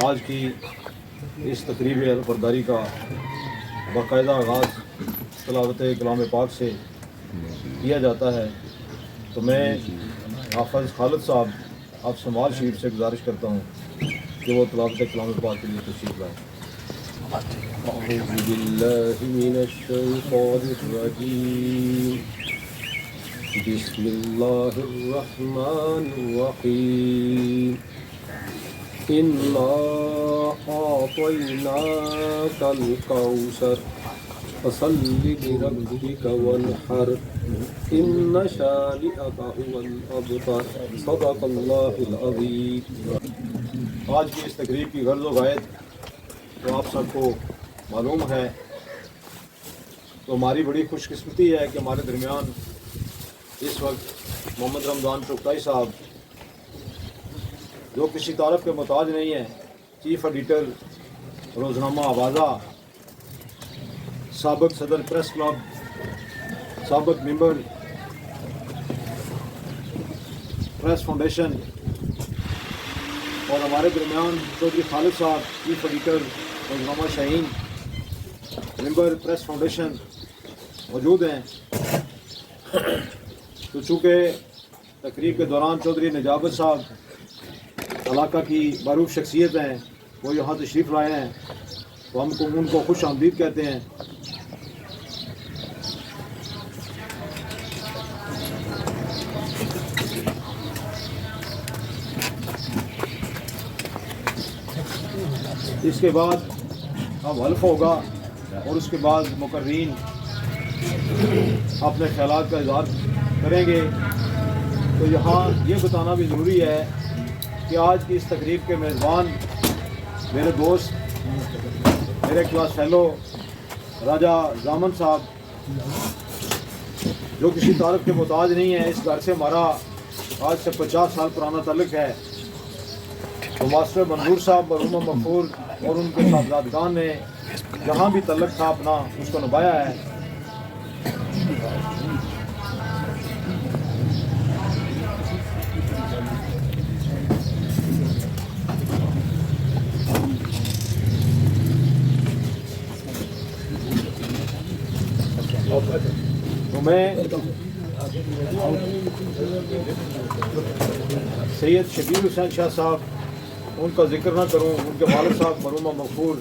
آج کی اس تقریب علمبرداری کا باقاعدہ آغاز تلاوت کلام پاک سے کیا جاتا ہے، تو میں حافظ خالد صاحب آپ سمال شریف سے گزارش کرتا ہوں کہ وہ تلاوت کلام پاک کے لیے تشریف لائیں۔ اعوذ باللہ من الشیطان الرجیم، بسم اللہ الرحمن الرحیم، انا اعطیناک الکوثر فصل لربک وانحر ان شانئک هو الابتر، صدق اللہ العظیم۔ آج کی اس تقریب کی غرض و غایت تو آپ سب کو معلوم ہے، تو ہماری بڑی خوش قسمتی ہے کہ ہمارے درمیان اس وقت محمد رمضان چغتائی صاحب، جو کسی تعارف کے محتاج نہیں ہیں، چیف ایڈیٹر روزنامہ آوازہ، سابق صدر پریس کلب، سابق ممبر پریس فاؤنڈیشن، اور ہمارے درمیان چودھری خالد صاحب، چیف ایڈیٹر روزنامہ شاہین، ممبر پریس فاؤنڈیشن موجود ہیں۔ تو چونکہ تقریب کے دوران چودھری نجابت صاحب علاقہ کی معروف شخصیت ہیں، وہ یہاں تشریف لائے ہیں، تو ہم کو ان کو خوش آمدید کہتے ہیں۔ اس کے بعد اب حلف ہوگا اور اس کے بعد مقررین اپنے خیالات کا اظہار کریں گے۔ تو یہاں یہ بتانا بھی ضروری ہے کہ آج کی اس تقریب کے میزبان میرے دوست، میرے کلاس فیلو راجہ زامن صاحب، جو کسی تعارف کے محتاج نہیں ہیں، اس گھر سے ہمارا آج سے 50 سال پرانا تعلق ہے۔ تو ماسٹر منظور صاحب مرحوم مغفور اور ان کے صاحبزادگان نے جہاں بھی تعلق تھا اپنا اس کو نبھایا ہے۔ تو میں سید شبیر حسین شاہ صاحب ان کا ذکر نہ کروں، ان کے والد صاحب مرحوم مغفور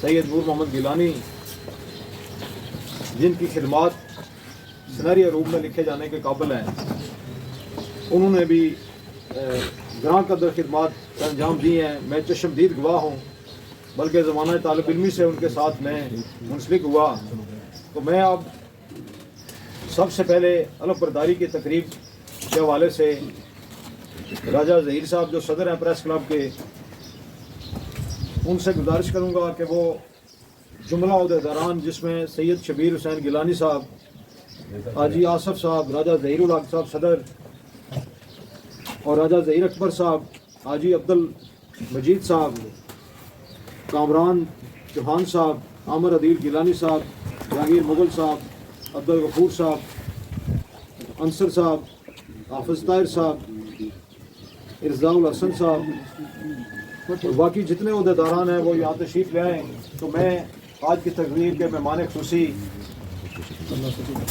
سید نور محمد گیلانی، جن کی خدمات سنہری عروب میں لکھے جانے کے قابل ہیں، انہوں نے بھی گراں قدر خدمات کا انجام دی ہیں۔ میں چشمدید گواہ ہوں، بلکہ زمانہ طالب علمی سے ان کے ساتھ میں منسلک ہوا۔ تو میں اب سب سے پہلے علمبرداری کی تقریب کے حوالے سے راجہ ظہیر صاحب جو صدر ہیں پریس کلب کے، ان سے گزارش کروں گا کہ وہ جملہ عہدیداران، جس میں سید شبیر حسین گیلانی صاحب، حاجی آصف صاحب، راجہ ظہیر الحق صاحب صدر، اور راجہ ظہیر اکبر صاحب، حاجی عبد المجید صاحب، کامران چوہان صاحب، عامر عدیل گیلانی صاحب، جہانگیر مغل صاحب، عبدالغفور صاحب، انصر صاحب، حافظ طاہر صاحب، ارزاء الحسن صاحب، اور باقی جتنے عہدیداران ہیں وہ یہاں تشریف لے آئیں۔ تو میں آج کی تقریب کے مہمان خصوصی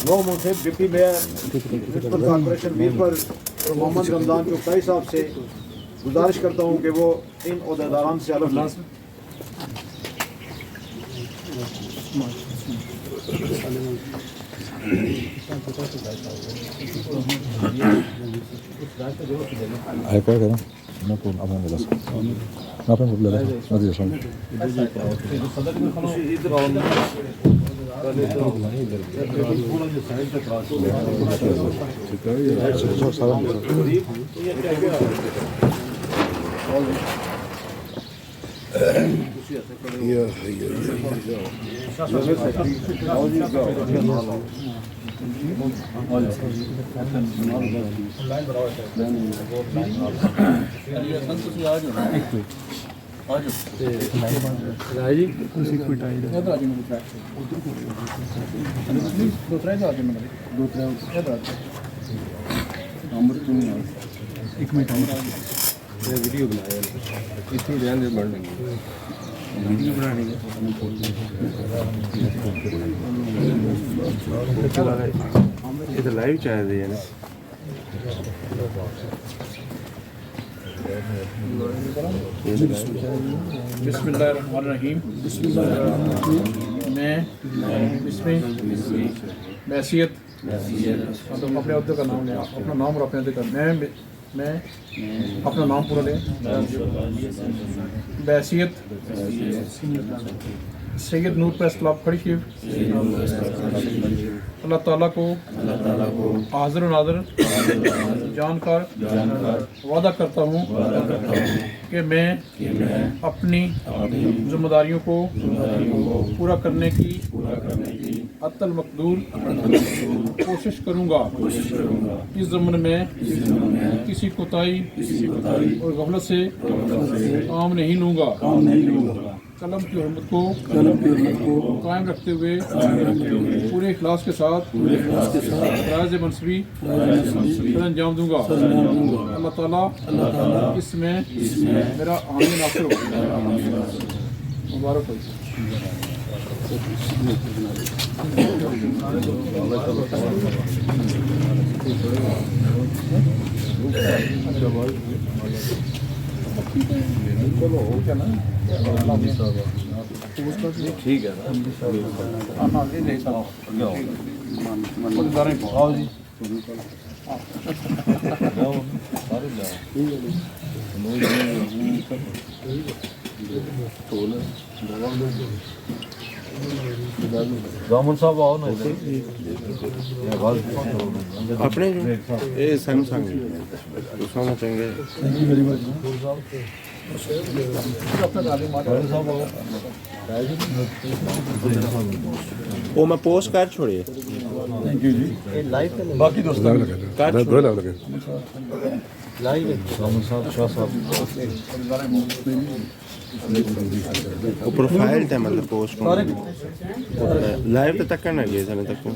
نو منصب deputy mayor municipal corporation Mirpur Muhammad Ramzan Chughtai صاحب سے گزارش کرتا ہوں کہ وہ ان عہدیداران سے الگ لیں۔ ایک منٹ ویڈیو بنایا اتنی رہن دے بڑھ لیں ویڈیو بنانے یہ تو لائیو چاہے دے نا بسم اللہ الرحمن الرحیم میں اس میں بحیثیت اپنے عہدے کا نام لیں اپنا نام اور اپنے عہدے کا میں اپنا نام پورا لیں بحیثیت سید نور پریس کلب کھڑی شریف اللہ تعالیٰ کو حاضر و ناظر جان کر وعدہ کرتا ہوں کہ میں اپنی ذمہ داریوں کو پورا کرنے کی حتی المقدور کوشش کروں گا اس ضمن میں کسی کوتاہی اور غفلت سے کام نہیں لوں گا قلم کی حرمت کو قائم رکھتے ہوئے پورے اخلاص کے ساتھ فرائض منصبی سر انجام دوں گا اللہ تعالیٰ اس میں میرا حامی ناصر ہو مبارک ہو ٹھیک ہے ضامن صاحب آؤ نا اپنے یہ سیمسنگ دوسرا چنگے وہ میں پوسٹ کر چھوڑی باقی دوست پروفائل تھا مطلب پوسٹ لائیو تو تک کرنا گیا سنے تک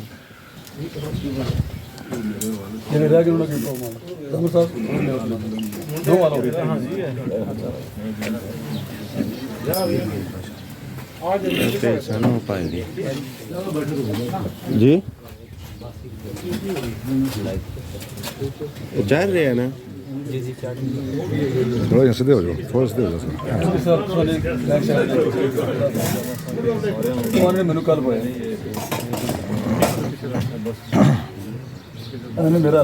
جی چل رہے ہیں نا تھوڑا سیدھے ہو جاؤ تھوڑا سیدھے ہو جاؤ مینو کل پہ میرا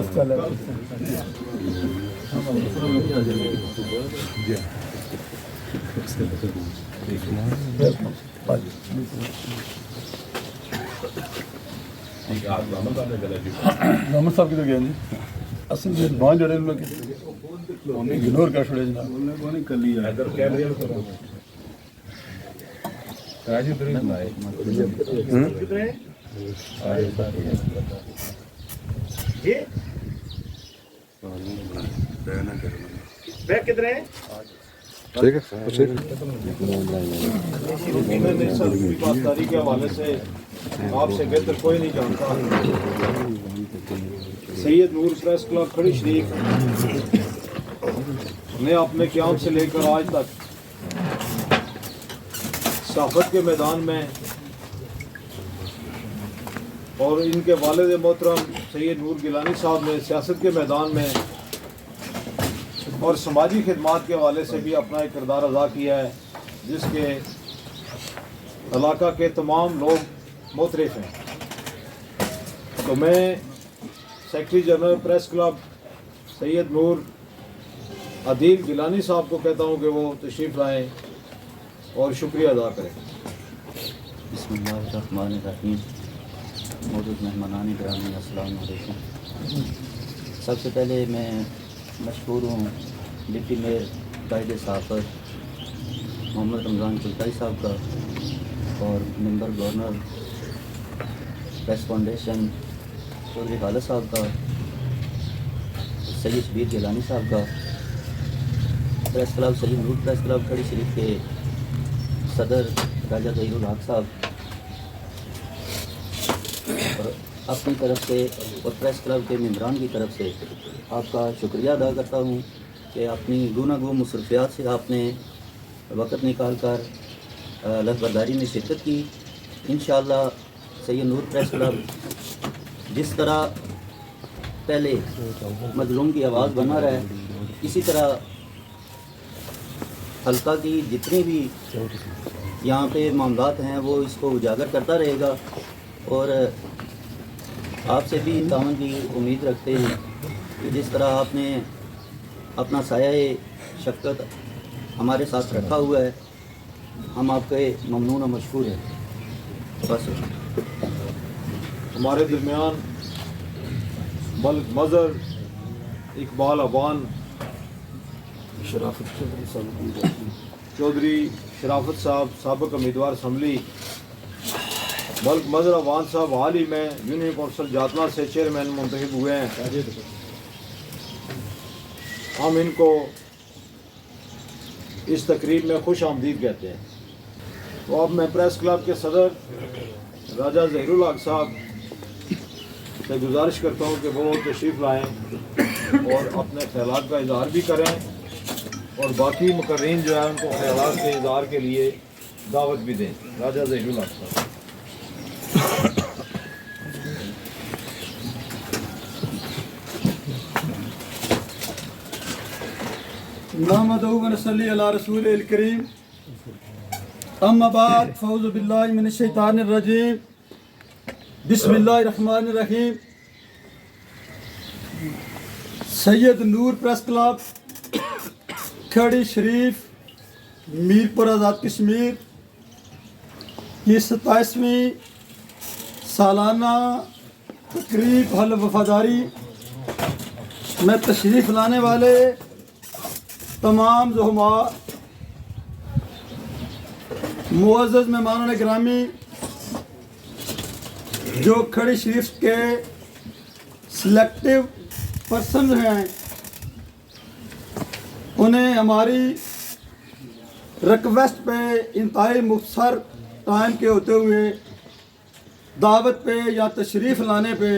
محمد صاحب کدھر گیا جی اصل سے بانچ جڑے لوگ اگنور کر چھوڑے ٹھیک ہے پاسداری کے حوالے سے آپ سے بہتر کوئی نہیں جانتا سید نور پریس کلب کھڑی شریف نے اپنے قیام سے لے کر آج تک صحافت کے میدان میں اور ان کے والد محترم سید نور گیلانی صاحب نے سیاست کے میدان میں اور سماجی خدمات کے حوالے سے بھی اپنا ایک کردار ادا کیا ہے جس کے علاقہ کے تمام لوگ معترف ہیں. تو میں سیکرٹری جنرل پریس کلب سید نور عدیل گیلانی صاحب کو کہتا ہوں کہ وہ تشریف لائیں اور شکریہ ادا کریں. بسم اللہ الرحمن الرحیم. موجود مہمانان گرامی السلام علیکم. سب سے پہلے میں مشکور ہوں ڈپٹی میئر قائد صحافت محمد رمضان چلتائی صاحب کا اور ممبر گورنر پریس فاؤنڈیشن چودھری خالد صاحب کا سید شبیر گیلانی صاحب کا پریس کلب سید نور پریس کلب کھڑی شریف کے صدر راجہ ظہیر الحق صاحب اور اپنی طرف سے اور پریس کلب کے ممبران کی طرف سے آپ کا شکریہ ادا کرتا ہوں کہ اپنی گوناگوں مصروفیات سے آپ نے وقت نکال کر لفبرداری میں شرکت کی. انشاءاللہ سید نور پریس کلب جس طرح پہلے مظلوم کی آواز بنا رہا ہے، اسی طرح حلقہ کی جتنی بھی یہاں پہ معاملات ہیں وہ اس کو اجاگر کرتا رہے گا، اور آپ سے بھی تعاون کی امید رکھتے ہیں کہ جس طرح آپ نے اپنا سایہ شفقت ہمارے ساتھ رکھا ہوا ہے، ہم آپ کے ممنون و مشکور ہیں. بس ہمارے درمیان ملک مظہر اقبال ابان چودھری شرافت صاحب سابق امیدوار اسمبلی، ملک مظہر ابان صاحب حال ہی میں یونین کونسل جاتنا سے چیئرمین منتخب ہوئے ہیں. ہم ان کو اس تقریب میں خوش آمدید کہتے ہیں. تو اب میں پریس کلب کے صدر راجہ ظہیر الحق صاحب سے گزارش کرتا ہوں کہ وہ تشریف لائیں اور اپنے خیالات کا اظہار بھی کریں، اور باقی مقررین جو ہیں ان کو خیالات کے اظہار کے لیے دعوت بھی دیں. راجہ ظہیر الحق صاحب. نحمدہ و نصلی علی رسول الکریم. اما بعد فاعوذ باللہ من الشیطان الرجیم. بسم اللہ الرحمن الرحیم. سید نور پریس کلب کھڑی شریف میرپور آزاد کشمیر کی 27ویں سالانہ تقریب حلف وفاداری میں تشریف لانے والے تمام زحماء، معزز مہمانان گرامی جو کھڑی شریف کے سلیکٹو پرسنز ہیں، انہیں ہماری ریکویسٹ پہ انتہائی مختصر ٹائم کے ہوتے ہوئے دعوت پہ یا تشریف لانے پہ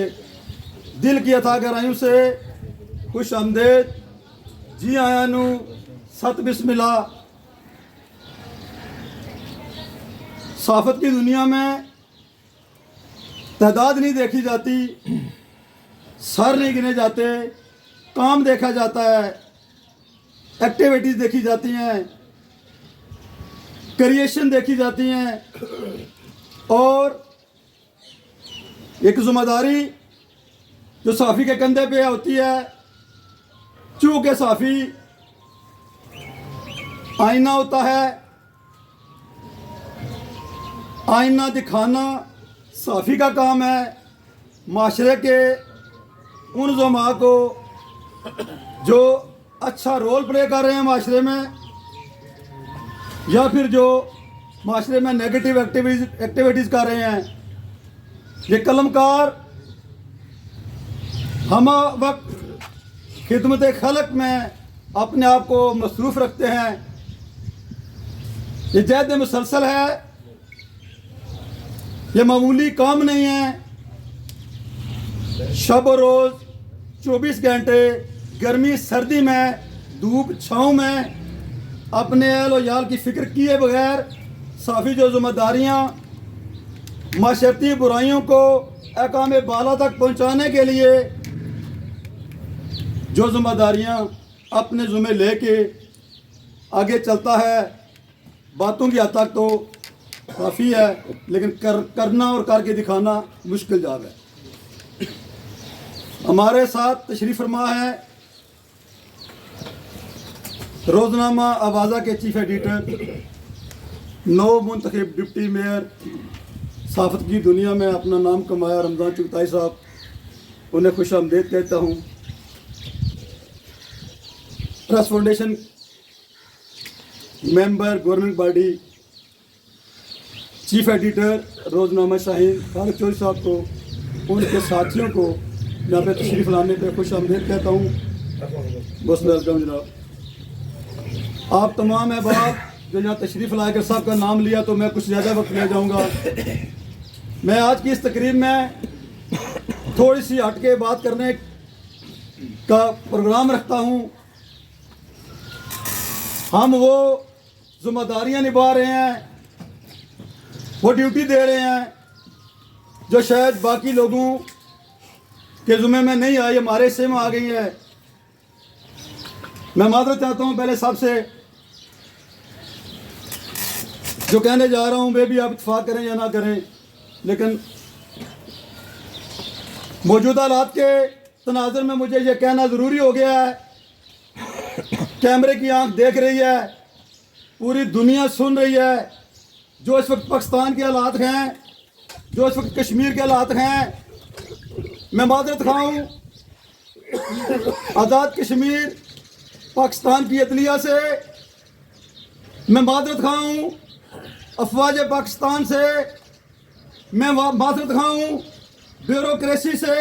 دل کی عطا گرائیوں سے خوش آمدید. جی آیا نو ست بسم اللہ. صحافت کی دنیا میں تعداد نہیں دیکھی جاتی، سر نہیں گنے جاتے، کام دیکھا جاتا ہے، ایکٹیویٹیز دیکھی جاتی ہیں، کریشن دیکھی جاتی ہیں، اور ایک ذمہ داری جو صحافی کے کندھے پہ ہوتی ہے. چونکہ صحافی آئینہ ہوتا ہے، آئینہ دکھانا صحافی کا کام ہے. معاشرے کے ان زعماء کو جو اچھا رول پلے کر رہے ہیں معاشرے میں، یا پھر جو معاشرے میں نیگیٹو ایکٹیویٹیز کر رہے ہیں، یہ قلم کار ہم وقت خدمت خلق میں اپنے آپ کو مصروف رکھتے ہیں. یہ جہد مسلسل ہے، یہ معمولی کام نہیں ہے. شب و روز 24 گھنٹے گرمی سردی میں دھوپ چھاؤں میں اپنے اہل و عیال کی فکر کیے بغیر صحافی جو ذمہ داریاں معاشرتی برائیوں کو احکام بالا تک پہنچانے کے لیے جو ذمہ داریاں اپنے ذمہ لے کے آگے چلتا ہے، باتوں کی حد تک تو کافی ہے، لیکن کرنا اور کر کے دکھانا مشکل جاب ہے. ہمارے ساتھ تشریف فرما ہے روزنامہ آوازہ کے چیف ایڈیٹر، نو منتخب ڈپٹی میئر، صحافت کی دنیا میں اپنا نام کمایا رمضان چغتائی صاحب، انہیں خوش آمدید کہتا ہوں. پریس فاؤنڈیشن ممبر گورنمنٹ باڈی چیف ایڈیٹر روزنامہ شاہین خالد چوہدری صاحب کو، ان کے ساتھیوں کو یہاں پہ تشریف لانے پہ خوش آمدید کہتا ہوں. بس ویلکم جناب. آپ تمام احباب جو یہاں تشریف لائے کر سب کا نام لیا تو میں کچھ زیادہ وقت لے جاؤں گا. میں آج کی اس تقریب میں تھوڑی سی ہٹ کے بات کرنے کا پروگرام رکھتا ہوں. ہم وہ ذمہ داریاں نبھا رہے ہیں، وہ ڈیوٹی دے رہے ہیں جو شاید باقی لوگوں کے ذمہ میں نہیں آئی، ہمارے حصے میں آ گئی ہے۔ میں معذرت چاہتا ہوں پہلے سب سے، جو کہنے جا رہا ہوں وہ بھی آپ اتفاق کریں یا نہ کریں، لیکن موجودہ حالات کے تناظر میں مجھے یہ کہنا ضروری ہو گیا ہے۔ کیمرے کی آنکھ دیکھ رہی ہے، پوری دنیا سن رہی ہے، جو اس وقت پاکستان کے حالات ہیں، جو اس وقت کشمیر کے حالات ہیں۔ میں معذرت خواہ ہوں آزاد کشمیر پاکستان کی عدلیہ سے، میں معذرت خواہ ہوں افواج پاکستان سے، میں معذرت خواہ ہوں بیوروکریسی سے،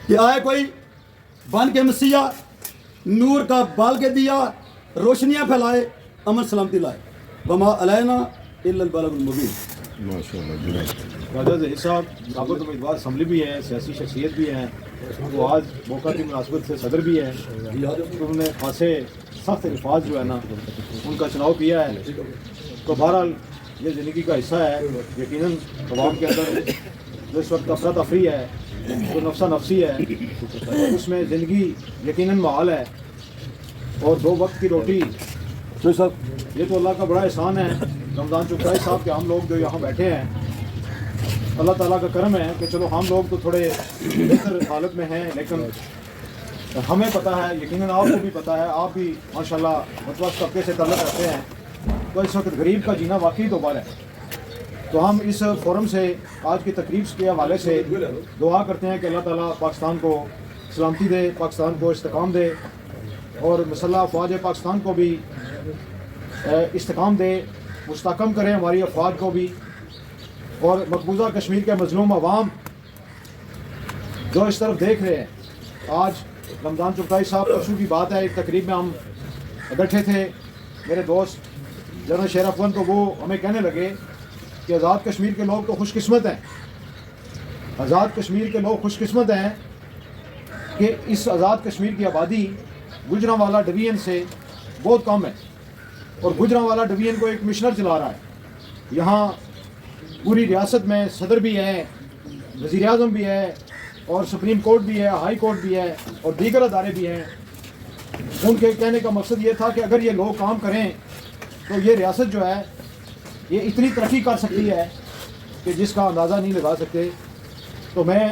کہ آئے کوئی بن کے مسیح نور کا بال کے دیا، روشنیاں پھیلائے، امن سلامتی لائے۔ وما علینا الا البلاغ المبین۔ ماشاء اللہ جناب۔ راجہ ظہیر صاحب ثابت امیدوار اسمبلی بھی ہیں، سیاسی شخصیت بھی ہیں، وہ آج موقع کی مناسبت سے صدر بھی ہیں، انہوں نے خاصے سخت الفاظ جو ہے نا ان کا چناؤ کیا ہے، تو بہرحال یہ زندگی کا حصہ ہے۔ یقیناً عوام کے اندر جو اس وقت افراتفری ہے، جو نفسہ نفسی ہے، اس میں زندگی یقیناً محال ہے، اور 2 وقت کی روٹی یہ تو اللہ کا بڑا احسان ہے۔ رمضان چغتائی صاحب کے ہم لوگ جو یہاں بیٹھے ہیں، اللہ تعالیٰ کا کرم ہے کہ چلو ہم لوگ تو تھوڑے بہتر حالت میں ہیں، لیکن ہمیں پتہ ہے، یقیناً آپ کو بھی پتہ ہے، آپ بھی ماشاءاللہ متوسط طبقے سے تعلق رکھتے ہیں، تو اس وقت غریب کا جینا واقعی دوبار ہے۔ تو ہم اس فورم سے آج کی تقریب کے حوالے سے دعا کرتے ہیں کہ اللہ تعالیٰ پاکستان کو سلامتی دے، پاکستان کو استحکام دے، اور مسلح افواج پاکستان کو بھی استحکام دے، مستحکم کرے ہماری افواج کو بھی، اور مقبوضہ کشمیر کے مظلوم عوام جو اس طرف دیکھ رہے ہیں۔ آج رمضان چغتائی صاحب پرسوں کی بات ہے، ایک تقریب میں ہم بیٹھے تھے، میرے دوست جنرل شیر افغان، تو وہ ہمیں کہنے لگے کہ آزاد کشمیر کے لوگ تو خوش قسمت ہیں، آزاد کشمیر کے لوگ خوش قسمت ہیں کہ اس آزاد کشمیر کی آبادی گجرانوالہ ڈویژن سے بہت کم ہے، اور گجرانوالہ ڈویژن کو ایک کمشنر چلا رہا ہے۔ یہاں پوری ریاست میں صدر بھی ہے، وزیر اعظم بھی ہے، اور سپریم کورٹ بھی ہے، ہائی کورٹ بھی ہے، اور دیگر ادارے بھی ہیں۔ ان کے کہنے کا مقصد یہ تھا کہ اگر یہ لوگ کام کریں تو یہ ریاست جو ہے یہ اتنی ترقی کر سکتی ہے کہ جس کا اندازہ نہیں لگا سکتے۔ تو میں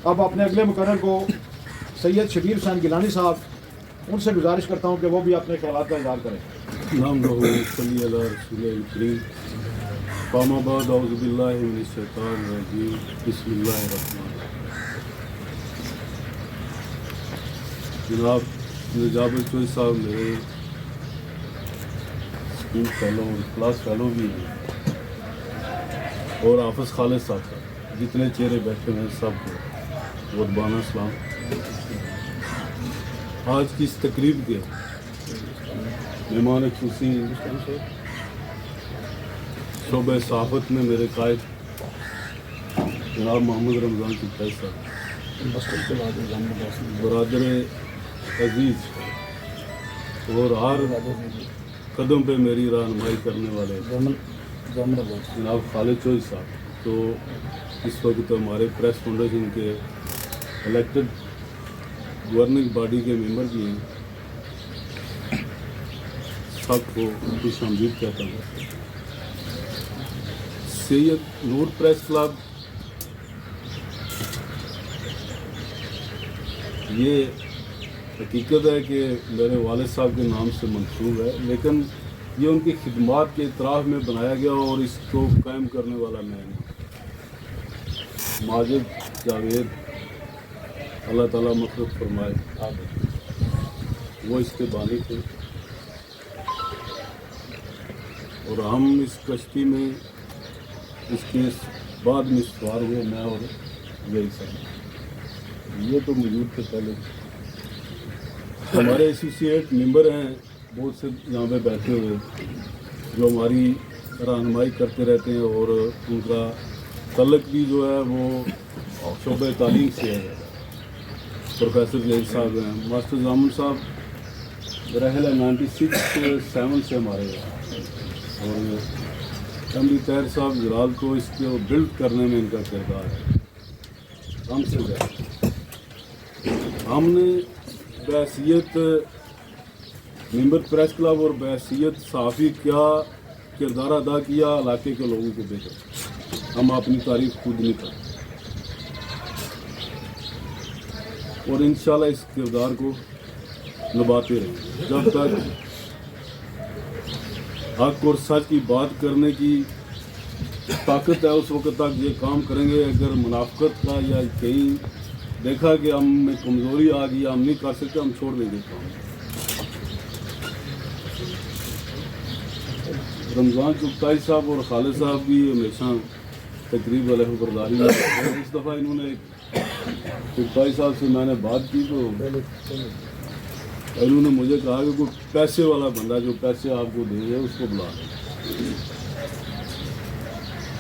اب اپنے اگلے مقرر کو سید شبیر حسین گیلانی صاحب، ان سے گزارش کرتا ہوں کہ وہ بھی اپنے خیالات کا اظہار کریں۔ نام رہو صلی اللہ رسول الکریم۔ فاما بعد اعوذ باللہ من الشیطان الرجیم، بسم اللہ الرحمن الرحیم۔ جناب نجاب چوئی صاحب میرے اسکول فیلو اور کلاس فیلو بھی ہیں، اور حافظ خالد صاحب، جتنے چہرے بیٹھے ہیں سب کو ودبانہ سلام۔ آج کی اس تقریب کے مہمان خصوصی شعبہ صحافت میں میرے قائد جناب محمد رمضان چغتائی صاحب، برادر عزیز اور ہر قدم پہ میری رہنمائی کرنے والے جناب خالد چوئی صاحب، تو اس وقت ہمارے پریس فاؤنڈیشن کے الیکٹڈ گورننگ باڈی کے ممبر بھی ہیں، سب کو خوش آمدید کہتا ہوں۔ سید نور پریس کلب یہ حقیقت ہے کہ میرے والد صاحب کے نام سے منسوب ہے، لیکن یہ ان کی خدمات کے اعتراف میں بنایا گیا، اور اس کو قائم کرنے والا میں ہوں۔ ماجد جاوید اللہ تعالیٰ مغفرت فرمائے، وہ اس کے بانی تھے، اور ہم اس کشتی میں اس کے بعد میں سوار ہوئے، میں اور یہی سب، یہ تو موجود تھے پہلے۔ ہمارے ایسوسیٹ ممبر ہیں بہت سے یہاں پہ بیٹھے ہوئے، جو ہماری رہنمائی کرتے رہتے ہیں، اور ان کا تعلق بھی جو ہے وہ شعبہ تعلیم سے ہے۔ پروفیسر جیل صاحب ہیں، ماسٹر زامن صاحب میرا خیال ہے 96-7 سے ہمارے اور MD طاہر صاحب جلال کو اس کو بلڈ کرنے میں ان کا کردار ہے ہم سے زیادہ. ہم نے بحیثیت ممبر پریس کلب اور بحیثیت صحافی کیا کردار ادا کیا علاقے کے لوگوں کو دے کر ہم اپنی تعریف خود نہیں کرتے اور انشاءاللہ اس کردار کو نبھاتے رہیں جب تک حق اور سچ کی بات کرنے کی طاقت ہے اس وقت تک یہ کام کریں گے. اگر منافقت کا یا کہیں دیکھا کہ ہم میں کمزوری آ گئی ہم نہیں کر سکتے ہم چھوڑ دیں گے کام. رمضان چغتائی صاحب اور خالد صاحب بھی ہمیشہ تقریب علیہ برداری میں اس دفعہ انہوں نے چغتائی صاحب سے میں نے بات کی تو انہوں نے مجھے کہا کہ کوئی پیسے والا بندہ جو پیسے آپ کو دے گا اس کو بلا لیں.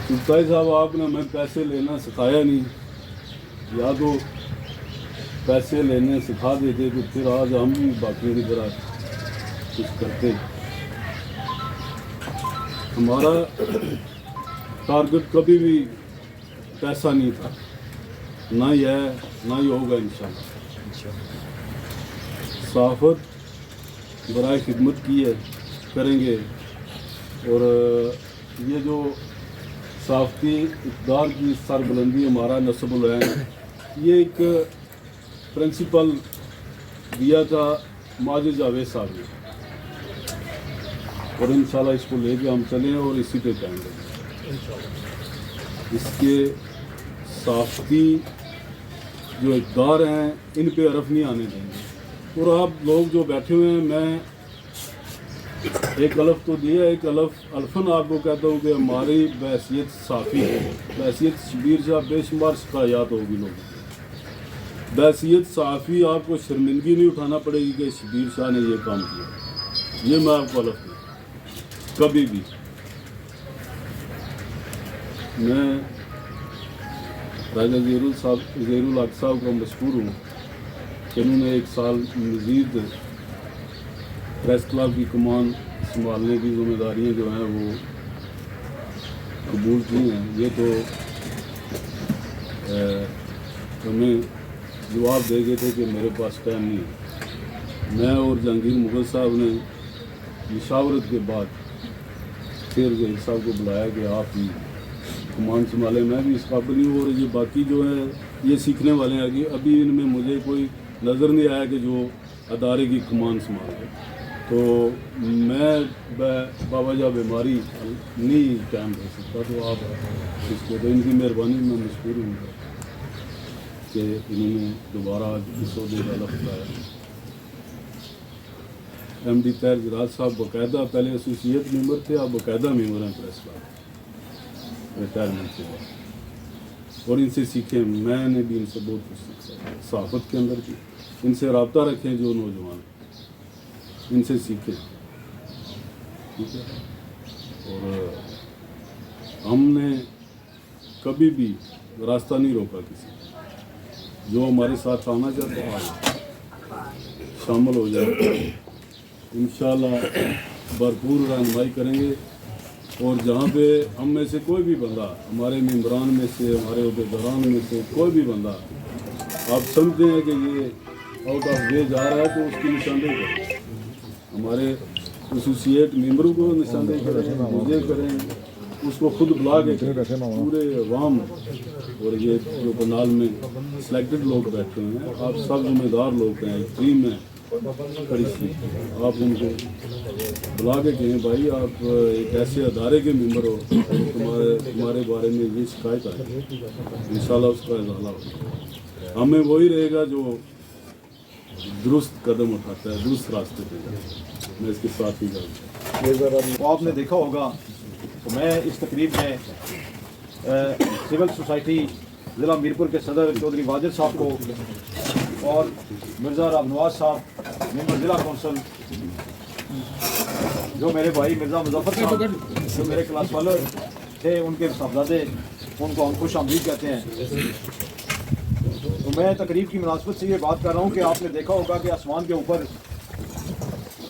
چغتائی صاحب آپ نے ہمیں پیسے لینا سکھایا نہیں یا تو پیسے لینے سکھا دیتے تو پھر آج ہم بھی باقیوں کی طرح کچھ کرتے. ہمارا ٹارگٹ کبھی بھی پیسہ نہیں تھا نہ یہ ہے نہ یہ ہوگا انشاءاللہ. صحافت برائے خدمت کی ہے کریں گے اور یہ جو صحافتی اقدار کی سربلندی ہمارا نصب العین یہ ایک پرنسپل دیا تھا ماجد جاوید صاحب نے اور انشاءاللہ اس کو لے کے ہم چلیں اور اسی پہ قائم رہیں. اس کے صحافتی جو اقدار ہیں ان پہ حرف نہیں آنے دیں گے. اور آپ لوگ جو بیٹھے ہوئے ہیں میں ایک الف تو دیا ایک الفن آپ کو کہتا ہوں کہ ہماری بحیثیت صحافی بحیثیت شبیر صاحب بے شمار شکایات ہوگی لوگوں کی. بحیثیت صحافی آپ کو شرمندگی نہیں اٹھانا پڑے گی کہ شبیر شاہ نے یہ کام کیا. یہ میں آپ کو الف دوں کبھی بھی. میں راجہ زیر الحق صاحب کا مشکور ہوں کہ انہوں نے 1 سال مزید پریس کلب کی کمان سنبھالنے کی ذمہ داریاں جو ہیں وہ قبول کی ہیں. یہ تو ہمیں جواب دے گئے تھے کہ میرے پاس ٹائم نہیں ہے. میں اور جہانگیر مغل صاحب نے مشاورت کے بعد پھر ظہیر صاحب کو بلایا کہ آپ ہی کمان سنبھالیں. میں بھی اس قابل نہیں ہوں اور یہ باقی جو ہیں یہ سیکھنے والے ہیں کہ ابھی ان میں مجھے کوئی نظر نہیں آیا کہ جو ادارے کی کمان سنبھال ہے. تو میں بابا جا بیماری نہیں قائم رہ سکتا تو آپ اس کو تو ان کی مہربانی میں مشکور ہوں کہ انہوں نے دوبارہ اس عہدے کا لفظ لایا. MD طاہر جلال صاحب باقاعدہ پہلے ایسوسیٹ ممبر تھے آپ باقاعدہ ممبر ہیں پریس کلب ریٹائرمنٹ کے بعد اور ان سے سیکھیں. میں نے بھی ان سے بہت کچھ سیکھا صحافت کے اندر بھی. ان سے رابطہ رکھیں جو نوجوان ان سے سیکھیں ٹھیک ہے. اور ہم نے کبھی بھی راستہ نہیں روکا کسی جو ہمارے ساتھ آنا چاہتا ہے شامل ہو جائے. انشاءاللہ بھرپور رہنمائی کریں گے اور جہاں پہ ہم میں سے کوئی بھی بندہ ہمارے ممبران میں سے ہمارے عہدیداران میں سے کوئی بھی بندہ آپ سمجھتے ہیں کہ یہ آؤٹ آف وے جا رہا ہے تو اس کی نشاندہی کریں. ہمارے ایسوسیٹ ممبروں کو نشاندہی کریں مجھے کریں اس کو خود بلا کے پورے عوام اور یہ جو پنڈال میں سلیکٹڈ لوگ بیٹھے ہیں آپ سب ذمہ دار لوگ ہیں ٹیم میں کڑی سی آپ ان کو بلا کے کہیں بھائی آپ ایک ایسے ادارے کے ممبر ہو اور تمہارے بارے میں یہ شکایت آئے انشاءاللہ اس کا ازالہ ہوگا. ہمیں وہی رہے گا جو درست قدم اٹھاتا ہے درست راستے پہ جاتا ہے. میں اس کے ساتھ ہی جاؤں. تو آپ نے دیکھا ہوگا تو میں اس تقریب میں سول سوسائٹی ضلع میرپور کے صدر چودھری واجد صاحب کو اور مرزا رام نواز صاحب ممبر ضلع کونسل جو میرے بھائی مرزا مظفر صاحب جو میرے کلاس فالر تھے ان کے صاحبزادے ان کو ہم خوش آمدید کہتے ہیں. تو میں تقریب کی مناسبت سے یہ بات کر رہا ہوں کہ آپ نے دیکھا ہوگا کہ آسمان کے اوپر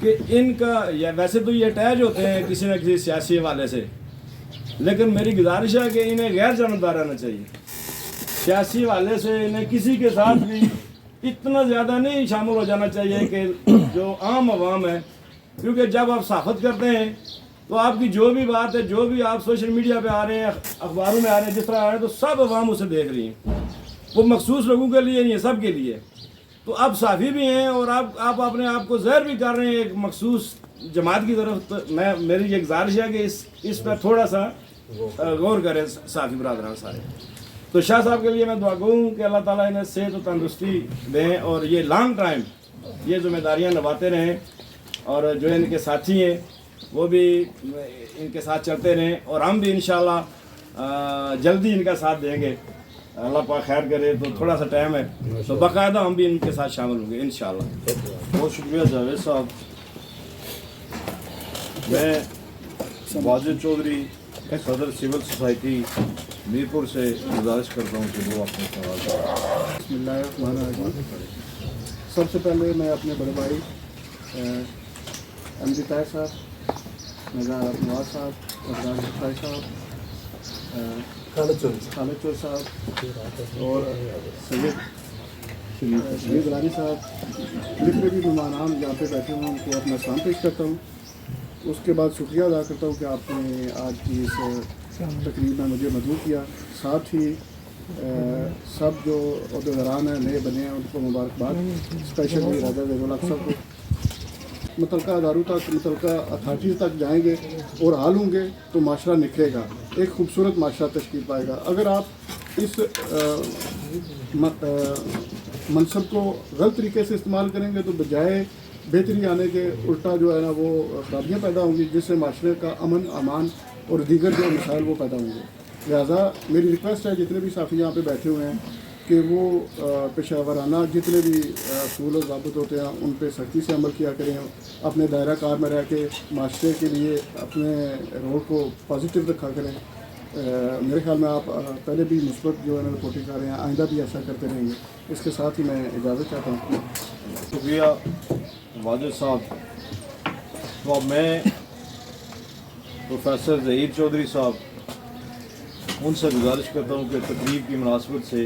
کہ ان کا یا ویسے تو یہ اٹیچ ہوتے ہیں کسی نہ کسی سیاسی حوالے سے، لیکن میری گزارش ہے کہ انہیں غیر جانبدار رہنا چاہیے. سیاسی حوالے سے انہیں کسی کے ساتھ بھی اتنا زیادہ نہیں شامل ہو جانا چاہیے کہ جو عام عوام ہے، کیونکہ جب آپ صحافت کرتے ہیں تو آپ کی جو بھی بات ہے، جو بھی آپ سوشل میڈیا پہ آ رہے ہیں، اخباروں میں آ رہے ہیں، جس طرح آ رہے ہیں، تو سب عوام اسے دیکھ رہی ہیں. وہ مخصوص لوگوں کے لیے نہیں ہے، سب کے لیے. تو آپ صحافی بھی ہیں اور آپ اپنے آپ کو ظاہر بھی کر رہے ہیں ایک مخصوص جماعت کی طرف. تو میری یہ گزارش ہے کہ اس پر تھوڑا سا غور کریں صحافی برادران سارے. تو شاہ صاحب کے لیے میں دعا گو ہوں کہ اللہ تعالیٰ انہیں صحت و تندرستی دیں اور یہ لانگ ٹائم یہ ذمہ داریاں نبھاتے رہیں، اور جو ان کے ساتھی ہیں وہ بھی ان کے ساتھ چلتے رہیں، اور ہم بھی انشاءاللہ جلدی ان کا ساتھ دیں گے. اللہ پاک خیر کرے. تو تھوڑا سا ٹائم ہے تو باقاعدہ ہم بھی ان کے ساتھ شامل ہوں گے انشاءاللہ. بہت شکریہ جاوید صاحب. میں واجد چودھری صدر سول سوسائٹی میرپور سے گزارش کرتا ہوں کہ وہ اپنے سوال کریں. بسم اللہ الرحمن الرحیم. سب سے پہلے میں اپنے بڑے بھائی ایم ڈی طاہر صاحب، مرزا نواز صاحب، افغان بخاری صاحب، خالد چور صاحب اور سید شبیر گیلانی صاحب، جتنے بھی مہمان یہاں پہ بیٹھے ہوئے ہیں ان کو اپنا سلام پیش کرتا ہوں. اس کے بعد شکریہ ادا کرتا ہوں کہ آپ نے آج کی اس تقریب میں مجھے مدعو کیا. ساتھ ہی سب جو عہدیداران ہیں نئے بنے ہیں ان کو مبارکباد، اسپیشلی راجہ زیر الحق صاحب کو. متعلقہ اداروں تک، متعلقہ اتھارٹیز تک جائیں گے اور حال ہوں گے تو معاشرہ نکھرے گا، ایک خوبصورت معاشرہ تشکیل پائے گا. اگر آپ اس منصب کو غلط طریقے سے استعمال کریں گے تو بجائے بہتری آنے کے الٹا جو ہے نا وہ خرابیاں پیدا ہوں گی، جس سے معاشرے کا امن امان اور دیگر جو مسائل وہ پیدا ہوں گے. لہٰذا میری ریکویسٹ ہے جتنے بھی صحافی یہاں پہ بیٹھے ہوئے ہیں کہ وہ پیشہ ورانہ جتنے بھی اصول و ضابط ہوتے ہیں ان پہ سختی سے عمل کیا کریں، اپنے دائرہ کار میں رہ کے معاشرے کے لیے اپنے رول کو پازیٹیو رکھا کریں. میرے خیال میں آپ پہلے بھی مثبت جو ہے نا رپورٹنگ کر رہے ہیں، آئندہ بھی ایسا کرتے رہیں گے. اس کے ساتھ ہی میں اجازت چاہتا ہوں. شکریہ واجد صاحب. تو اب میں پروفیسر ظہیر چودھری صاحب ان سے گزارش کرتا ہوں کہ تقریب کی مناسبت سے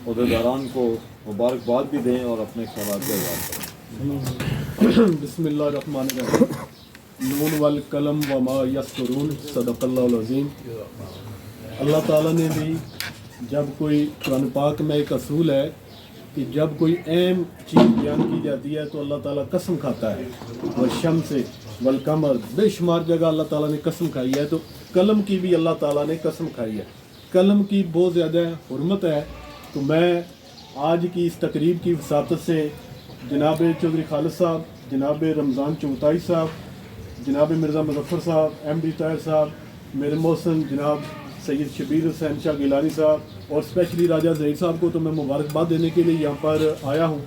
عہدیداران کو مبارکباد بھی دیں اور اپنے خیالات کا اظہار کریں. بسم اللہ الرحمن الرحیم. نون والقلم وما یسطرون. صدق اللہ العظیم. اللہ تعالیٰ نے بھی جب کوئی قرآن پاک میں ایک اصول ہے کہ جب کوئی اہم چیز بیان کی جاتی ہے تو اللہ تعالیٰ قسم کھاتا ہے. والشمس والقمر، بے شمار جگہ اللہ تعالیٰ نے قسم کھائی ہے. تو قلم کی بھی اللہ تعالیٰ نے قسم کھائی ہے. قلم کی بہت زیادہ حرمت ہے. تو میں آج کی اس تقریب کی وساطت سے جناب چودھری خالد صاحب، جناب رمضان چغتائی صاحب، جناب مرزا مظفر صاحب، ایم ڈی طاہر صاحب، میرے محسن جناب سید شبیر حسین شاہ گیلانی صاحب اور اسپیشلی راجہ ظہیر صاحب کو تو میں مبارکباد دینے کے لیے یہاں پر آیا ہوں.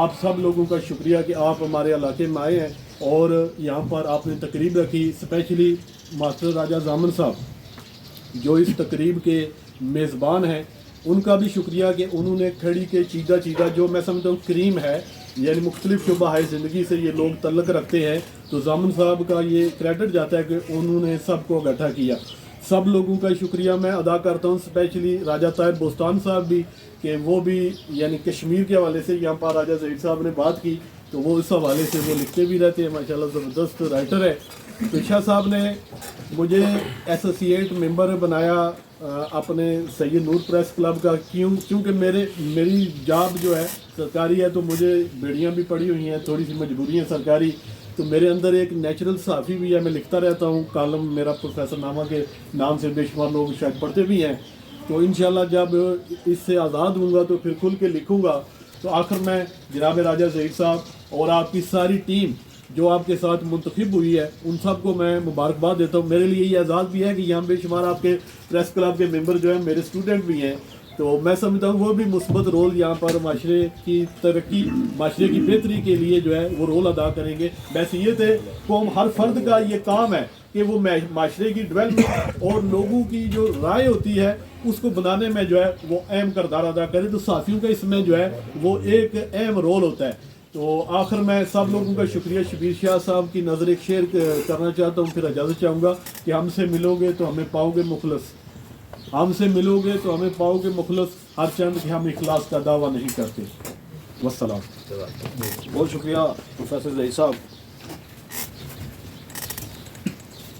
آپ سب لوگوں کا شکریہ کہ آپ ہمارے علاقے میں آئے ہیں اور یہاں پر آپ نے تقریب رکھی. اسپیشلی ماسٹر راجہ زامن صاحب جو اس تقریب کے میزبان ہیں، ان کا بھی شکریہ کہ انہوں نے کھڑی کے چیدہ جو میں سمجھتا ہوں کریم ہے، یعنی مختلف شعبہ زندگی سے یہ لوگ تعلق رکھتے ہیں، تو زامن صاحب کا یہ کریڈٹ جاتا ہے کہ انہوں نے سب کو اکٹھا کیا. سب لوگوں کا شکریہ میں ادا کرتا ہوں. اسپیشلی راجہ طاہر بوستان صاحب بھی کہ وہ بھی یعنی کشمیر کے حوالے سے یہاں پر راجہ ظہیر صاحب نے بات کی تو وہ اس حوالے سے وہ لکھتے بھی رہتے ہیں، ماشاءاللہ زبردست رائٹر ہے. تو شاہ صاحب نے مجھے ایسوسیٹ ممبر بنایا اپنے سید نور پریس کلب کا، کیونکہ میری جاب جو ہے سرکاری ہے تو مجھے بیڑیاں بھی پڑی ہوئی ہیں، تھوڑی سی مجبوری ہیں سرکاری. تو میرے اندر ایک نیچرل صحافی بھی ہے، میں لکھتا رہتا ہوں کالم، میرا پروفیسر نامہ کے نام سے بے شمار لوگ شاید پڑھتے بھی ہیں. تو انشاءاللہ جب اس سے آزاد ہوں گا تو پھر کھل کے لکھوں گا. تو آخر میں جناب راجہ ظہیر صاحب اور آپ کی ساری ٹیم جو آپ کے ساتھ منتخب ہوئی ہے ان سب کو میں مبارکباد دیتا ہوں. میرے لیے یہ اعزاز بھی ہے کہ یہاں بے شمار آپ کے پریس کلب کے ممبر جو ہیں میرے اسٹوڈنٹ بھی ہیں. تو میں سمجھتا ہوں وہ بھی مثبت رول یہاں پر معاشرے کی ترقی، معاشرے کی بہتری کے لیے جو ہے وہ رول ادا کریں گے. بحیثیت قوم ہر فرد کا یہ کام ہے کہ وہ معاشرے کی ڈیولپمنٹ اور لوگوں کی جو رائے ہوتی ہے اس کو بنانے میں جو ہے وہ اہم کردار ادا کرے. تو صحافیوں کا اس میں جو ہے وہ ایک اہم رول ہوتا ہے. تو آخر میں سب لوگوں کا شکریہ شبیر شاہ صاحب کی نظر ایک شیئر کرنا چاہتا ہوں، پھر اجازت چاہوں گا کہ ہم سے ملو گے تو ہمیں پاؤ گے مخلص، ہم سے ملو گے تو ہمیں پاؤ گے مخلص، ہر چند کہ ہم اخلاص کا دعویٰ نہیں کرتے. والسلام. بہت شکریہ پروفیسر ظہیر صاحب.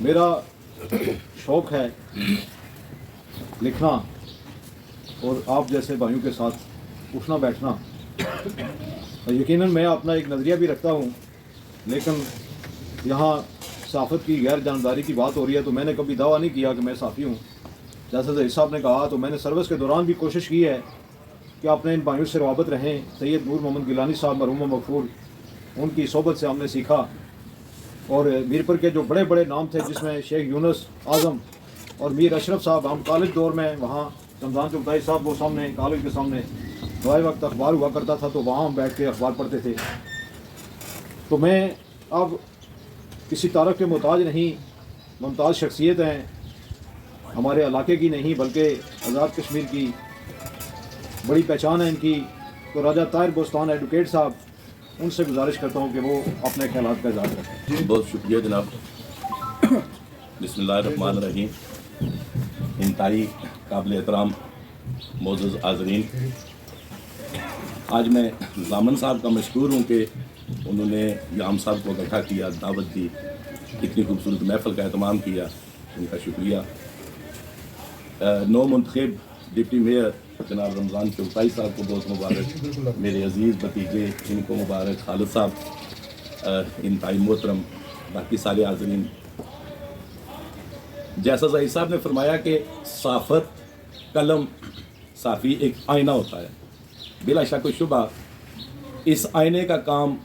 میرا شوق ہے لکھنا اور آپ جیسے بھائیوں کے ساتھ اٹھنا بیٹھنا. یقیناً میں اپنا ایک نظریہ بھی رکھتا ہوں، لیکن یہاں صحافت کی غیر جانبداری کی بات ہو رہی ہے تو میں نے کبھی دعویٰ نہیں کیا کہ میں صحافی ہوں. جیسے ظہیر صاحب نے کہا تو میں نے سروس کے دوران بھی کوشش کی ہے کہ اپنے ان بھائیوں سے روابط رہیں. سید نور محمد گیلانی صاحب مرحوم مغفور، ان کی صحبت سے ہم نے سیکھا، اور میرپور کے جو بڑے بڑے نام تھے جس میں شیخ یونس اعظم اور میر اشرف صاحب، ہم کالج دور میں وہاں رمضان چغتائی صاحب وہ سامنے کالج کے سامنے دعائے وقت اخبار ہوا کرتا تھا تو وہاں ہم بیٹھ کے اخبار پڑھتے تھے. تو میں اب کسی تعارف کے محتاج نہیں، ممتاز شخصیت ہیں، ہمارے علاقے کی نہیں بلکہ آزاد کشمیر کی بڑی پہچان ہے ان کی. تو راجہ طاہر بوستان ایڈوکیٹ صاحب، ان سے گزارش کرتا ہوں کہ وہ اپنے خیالات کا اظہار کریں. بہت شکریہ جناب. بسم اللہ الرحمن الرحیم. انتہائی قابل احترام معزز حاضرین، آج میں ضامن صاحب کا مشکور ہوں کہ انہوں نے یام صاحب کو اکٹھا کیا، دعوت دی، اتنی خوبصورت محفل کا اہتمام کیا، ان کا شکریہ. نو منتخب ڈپٹی میئر جناب رمضان چغتائی صاحب کو بہت مبارک، میرے عزیز بھتیجے ان کو مبارک، خالد صاحب انتہائی محترم، باقی سارے حاضرین. جیسا ظہیر صاحب نے فرمایا کہ صحافت، قلم، صحافی ایک آئینہ ہوتا ہے. بلا شک و شبہ اس آئینے کا کام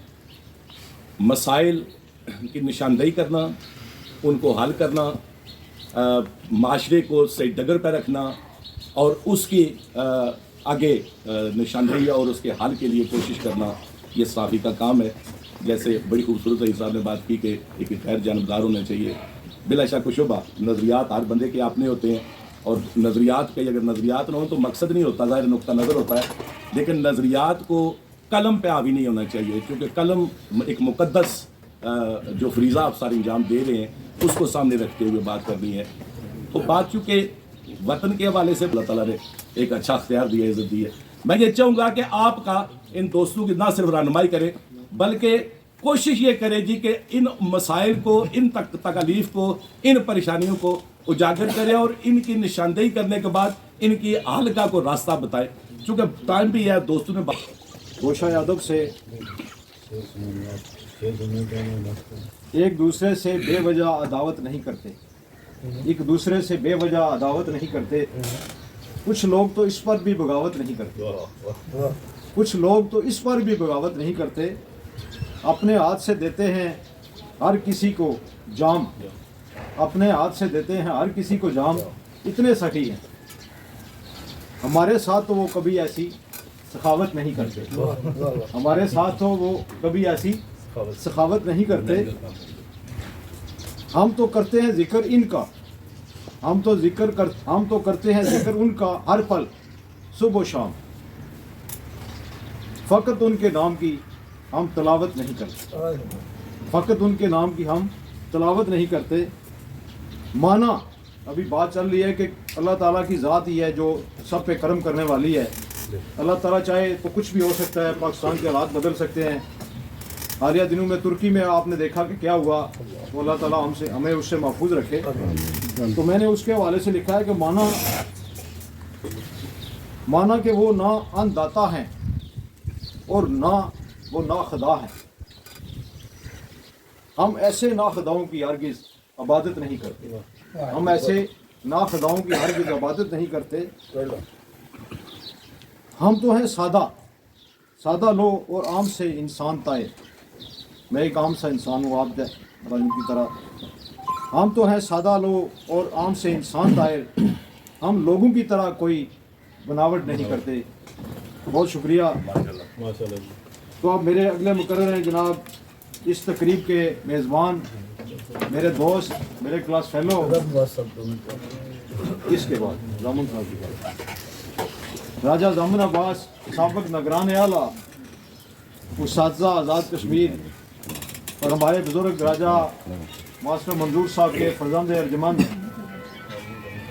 مسائل کی نشاندہی کرنا، ان کو حل کرنا، معاشرے کو صحیح ڈگر پہ رکھنا اور اس کی آگے نشاندہی اور اس کے حل کے لیے کوشش کرنا، یہ صحافی کا کام ہے. جیسے بڑی خوبصورت ظہیر صاحب نے بات کی کہ ایک غیر جانبدار ہونا چاہیے. بلا شک و شبہ نظریات ہر بندے کے اپنے ہوتے ہیں، اور نظریات کے اگر نظریات نہ ہوں تو مقصد نہیں ہوتا، ظاہر نقطہ نظر ہوتا ہے، لیکن نظریات کو قلم پہ حاوی نہیں ہونا چاہیے، کیونکہ قلم ایک مقدس جو فریضہ آپ سارے انجام دے رہے ہیں اس کو سامنے رکھتے ہوئے بات کرنی ہے. تو بات چونکہ وطن کے حوالے سے اللہ تعالیٰ نے ایک اچھا اختیار دیا، عزت دی ہے. میں یہ چاہوں گا کہ آپ کا ان دوستوں کی نہ صرف رہنمائی کرے بلکہ کوشش یہ کرے جی کہ ان مسائل کو، ان تکالیف کو، ان پریشانیوں کو اجاگر کرے اور ان کی نشاندہی کرنے کے بعد ان کی حل کا کوئی راستہ بتائے. چونکہ ٹائم بھی ہے، دوستوں نے گوشہ ادب سے ایک دوسرے سے بے وجہ عداوت نہیں کرتے، ایک دوسرے سے بے وجہ عداوت نہیں کرتے. کچھ لوگ تو اس پر بھی بغاوت نہیں کرتے، کچھ لوگ تو اس پر بھی بغاوت نہیں کرتے. اپنے ہاتھ سے دیتے ہیں ہر کسی کو جام، اپنے ہاتھ سے دیتے ہیں ہر کسی کو جام، اتنے سخی ہیں. ہمارے ساتھ تو وہ کبھی ایسی سخاوت نہیں کرتے، ہمارے ساتھ تو وہ کبھی ایسی سخاوت نہیں کرتے. ہم تو کرتے ہیں ذکر ان کا، ہم تو کرتے ہیں ذکر ان کا ہر پل صبح و شام. فقط ان کے نام کی ہم تلاوت نہیں کرتے، فقط ان کے نام کی ہم تلاوت نہیں کرتے. مانا ابھی بات چل رہی ہے کہ اللہ تعالیٰ کی ذات ہی ہے جو سب پہ کرم کرنے والی ہے. اللہ تعالیٰ چاہے تو کچھ بھی ہو سکتا ہے، پاکستان کے حالات بدل سکتے ہیں. حالیہ دنوں میں ترکی میں آپ نے دیکھا کہ کیا ہوا، تو اللہ تعالیٰ ہمیں اس سے محفوظ رکھے. تو میں نے اس کے حوالے سے لکھا ہے کہ مانا کہ وہ نہ ان داتا ہیں اور نہ وہ ناخدا ہیں. ہم ایسے ناخداؤں کی ہرگز عبادت نہیں کرتے، ہم ایسے ناخداؤں کی ہرگز عبادت نہیں کرتے. ہم تو ہیں سادہ لو اور عام سے انسان طائر. میں ایک عام سا انسان ہوں آپ کی طرح. ہم تو ہیں سادہ لو اور عام سے انسان طائر، ہم لوگوں کی طرح کوئی بناوٹ نہیں کرتے. بہت شکریہ. تو اب میرے اگلے مقرر ہیں جناب اس تقریب کے میزبان، میرے دوست، میرے کلاس فیلو. اس کے بعد ضامن صاحب کی بات، راجہ ضامن عباس سابق نگران اعلیٰ اساتذہ آزاد کشمیر اور ہمارے بزرگ راجہ ماسٹر منظور صاحب کے فرزند ارجمند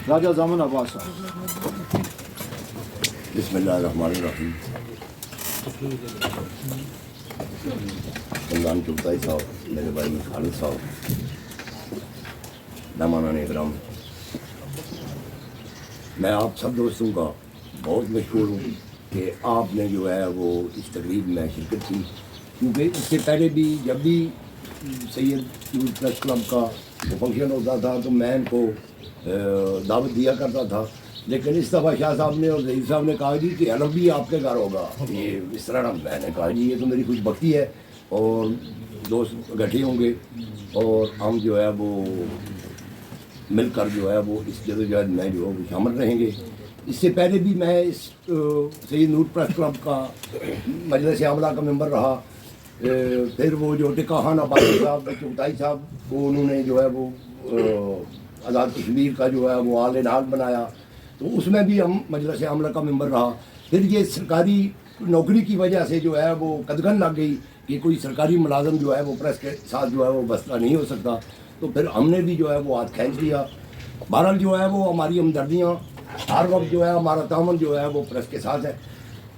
راجہ زامن عباس صاحب. بسم اللہ الرحمن الرحیم. سلطان چغتائی صاحب، میرے بھائی خالد صاحب، مہمانان اکرام، میں آپ سب دوستوں کا بہت مشکور ہوں کہ آپ نے جو ہے وہ اس تقریب میں شرکت کی، کیونکہ اس سے پہلے بھی جب بھی سید نور پریس کلب کا فنکشن ہوتا تھا تو میں ان کو دعوت دیا کرتا تھا، لیکن اس دفعہ شاہ صاحب نے اور ظہیر صاحب نے کہا جی کہ حلف بھی آپ کے گھر ہوگا. یہ اس طرح میں نے کہا جی یہ تو میری خوش بختی ہے اور دوست اکٹھے ہوں گے اور ہم جو ہے وہ مل کر جو ہے وہ اس جدوجہد میں جو ہے وہ شامل رہیں گے. اس سے پہلے بھی میں اس سید نور پریس کلب کا مجلس عاملہ کا ممبر رہا. پھر وہ جو ٹکا خان عباسی صاحب چغتائی صاحب کو انہوں نے جو ہے وہ آزاد کشمیر کا جو ہے وہ آل ان آل بنایا، تو اس میں بھی ہم مجلس عاملہ کا ممبر رہا. پھر یہ سرکاری نوکری کی وجہ سے جو ہے وہ قدغن لگ گئی کہ کوئی سرکاری ملازم جو ہے وہ پریس کے ساتھ جو ہے وہ بستہ نہیں ہو سکتا، تو پھر ہم نے بھی جو ہے وہ ہاتھ کھینچ لیا. بہرحال جو ہے وہ ہماری ہمدردیاں ہر وقت جو ہے ہمارا تعاون جو ہے وہ پریس کے ساتھ ہے.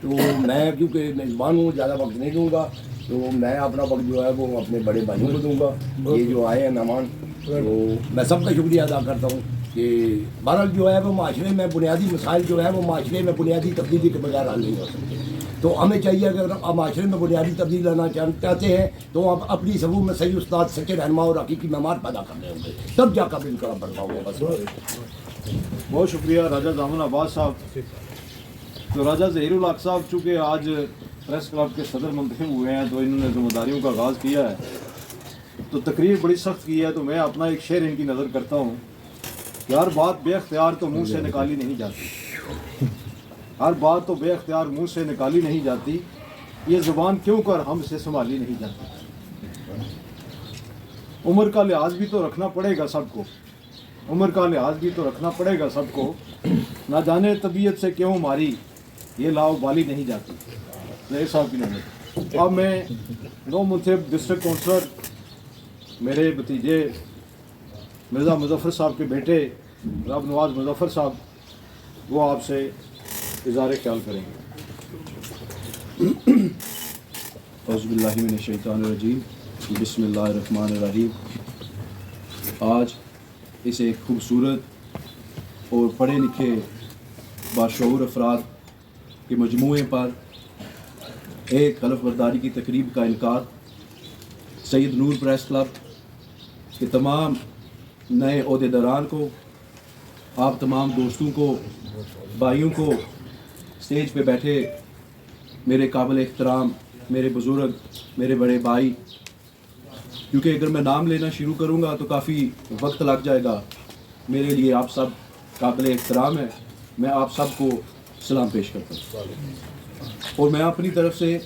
تو میں کیونکہ میزبان ہوں زیادہ وقت نہیں دوں گا، تو میں اپنا وقت جو ہے وہ اپنے بڑے بھائیوں کو دوں گا. یہ جو آئے ہیں مہمان، تو میں سب کا شکریہ ادا کرتا ہوں کہ بہرحال جو ہے وہ معاشرے میں بنیادی مسائل جو ہے وہ معاشرے میں بنیادی تبدیلی کے بغیر حل نہیں ہو سکتے. تو ہمیں چاہیے کہ اگر آپ معاشرے میں بنیادی تبدیلی لانا چاہتے ہیں تو آپ اپنی صفوں میں صحیح استاد، سچے رہنما اور حقیقی مہمان پیدا کرنے ہوں گے، تب جا کر ان کا برپا ہوگا. بس بہت شکریہ راجہ زامن عباس صاحب. تو راجہ ظہیر الحق صاحب چونکہ آج پریس کلب کے صدر منتخب ہوئے ہیں تو انہوں نے ذمہ داریوں کا آغاز کیا ہے، تو تقریر بڑی سخت کی ہے، تو میں اپنا ایک شعر ان کی نظر کرتا ہوں کہ ہر بات بے اختیار تو منہ سے نکالی نہیں جاتی، ہر بات تو بے اختیار منہ سے نکالی نہیں جاتی، یہ زبان کیوں کر ہم سے سنبھالی نہیں جاتی. عمر کا لحاظ بھی تو رکھنا پڑے گا سب کو، عمر کا لحاظ بھی تو رکھنا پڑے گا سب کو، نہ جانے طبیعت سے کیوں ہماری یہ لاؤ بالی نہیں جاتی. ظہیر صاحب کی نظر. اب میں نو منتخب ڈسٹرکٹ کونسلر میرے بھتیجے مرزا مظفر صاحب کے بیٹے رب نواز مظفر صاحب، وہ آپ سے اظہار خیال کریں گے. اعوذ باللہ من الشیطان الرجیم، بسم اللہ الرحمن الرحیم. آج اس ایک خوبصورت اور پڑھے لکھے باشعور افراد کے مجموعے پر ایک حلف برداری کی تقریب کا انعقاد سید نور پریس کلب کے تمام نئے عہدیداران کو، آپ تمام دوستوں کو، بھائیوں کو، اسٹیج پہ بیٹھے میرے قابل احترام میرے بزرگ، میرے بڑے بھائی، کیونکہ اگر میں نام لینا شروع کروں گا تو کافی وقت لگ جائے گا. میرے لیے آپ سب قابل احترام ہے. میں آپ سب کو سلام پیش کرتا ہوں، اور میں اپنی طرف سے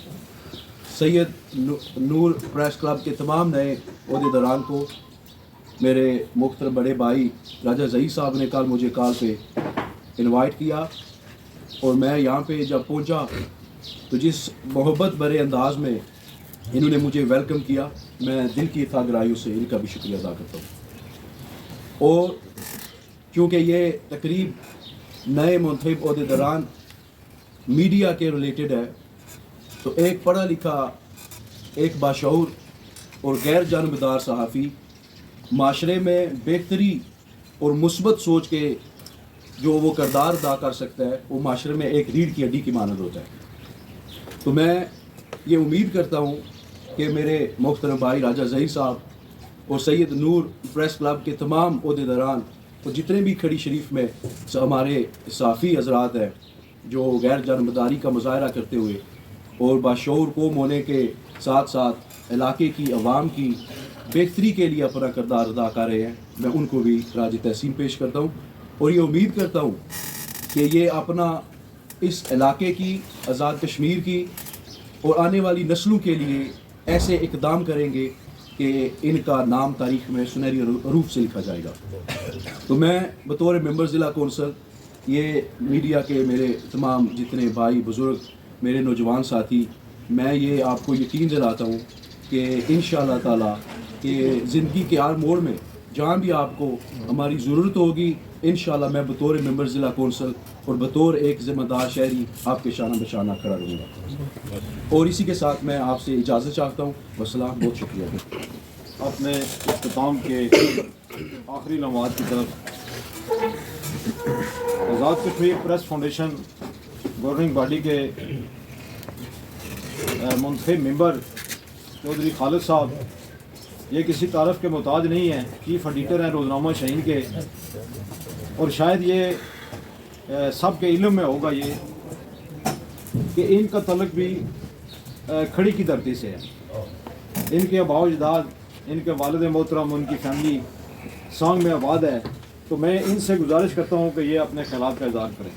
سید نور پریس کلب کے تمام نئے عہدیداران کو، میرے محترم بڑے بھائی راجہ ظہیر صاحب نے کل مجھے کال پہ انوائٹ کیا، اور میں یہاں پہ جب پہنچا تو جس محبت بھرے انداز میں انہوں نے مجھے ویلکم کیا، میں دل کی تھا گہرائیوں سے ان کا بھی شکریہ ادا کرتا ہوں. اور کیونکہ یہ تقریب نئے منتخب عہدیداران میڈیا کے ریلیٹڈ ہے، تو ایک پڑھا لکھا، ایک باشعور اور غیر جانبدار صحافی معاشرے میں بہتری اور مثبت سوچ کے جو وہ کردار ادا کر سکتا ہے، وہ معاشرے میں ایک ریڑھ کی ہڈی کی مانند ہوتا ہے. تو میں یہ امید کرتا ہوں کہ میرے محترم بھائی راجہ ظہیر صاحب اور سید نور پریس کلب کے تمام عہدیداران اور جتنے بھی کھڑی شریف میں ہمارے صحافی حضرات ہیں جو غیر جانبداری کا مظاہرہ کرتے ہوئے اور باشعور قوم ہونے کے ساتھ ساتھ علاقے کی عوام کی بہتری کے لیے اپنا کردار ادا کر رہے ہیں، میں ان کو بھی خراج تحسین پیش کرتا ہوں، اور یہ امید کرتا ہوں کہ یہ اپنا اس علاقے کی، آزاد کشمیر کی اور آنے والی نسلوں کے لیے ایسے اقدام کریں گے کہ ان کا نام تاریخ میں سنہری حروف سے لکھا جائے گا. تو میں بطور ممبر ضلع کونسل یہ میڈیا کے میرے تمام جتنے بھائی بزرگ، میرے نوجوان ساتھی میں یہ آپ کو یقین دلاتا ہوں کہ انشاءاللہ تعالیٰ کہ زندگی کے ہر موڑ میں جہاں بھی آپ کو ہماری ضرورت ہوگی انشاءاللہ میں بطور ممبر ضلع کونسل اور بطور ایک ذمہ دار شہری آپ کے شانہ بشانہ کھڑا رہوں گا. اور اسی کے ساتھ میں آپ سے اجازت چاہتا ہوں. والسلام. بہت شکریہ. اپنے اختتام کے آخری لمحات کی طرف Azad Kashmir press foundation governing body کے منتخب ممبر چودھری خالد صاحب یہ کسی تعارف کے محتاج نہیں ہیں. چیف ایڈیٹر ہیں روزنامہ شاہین کے, اور شاید یہ سب کے علم میں ہوگا یہ کہ ان کا تعلق بھی کھڑی کی دھرتی سے ہے. ان کے آباء و اجداد, ان کے والد محترم, ان کی فیملی سانگ میں آباد ہے. تو میں ان سے گزارش کرتا ہوں کہ یہ اپنے خیالات کا اظہار کریں.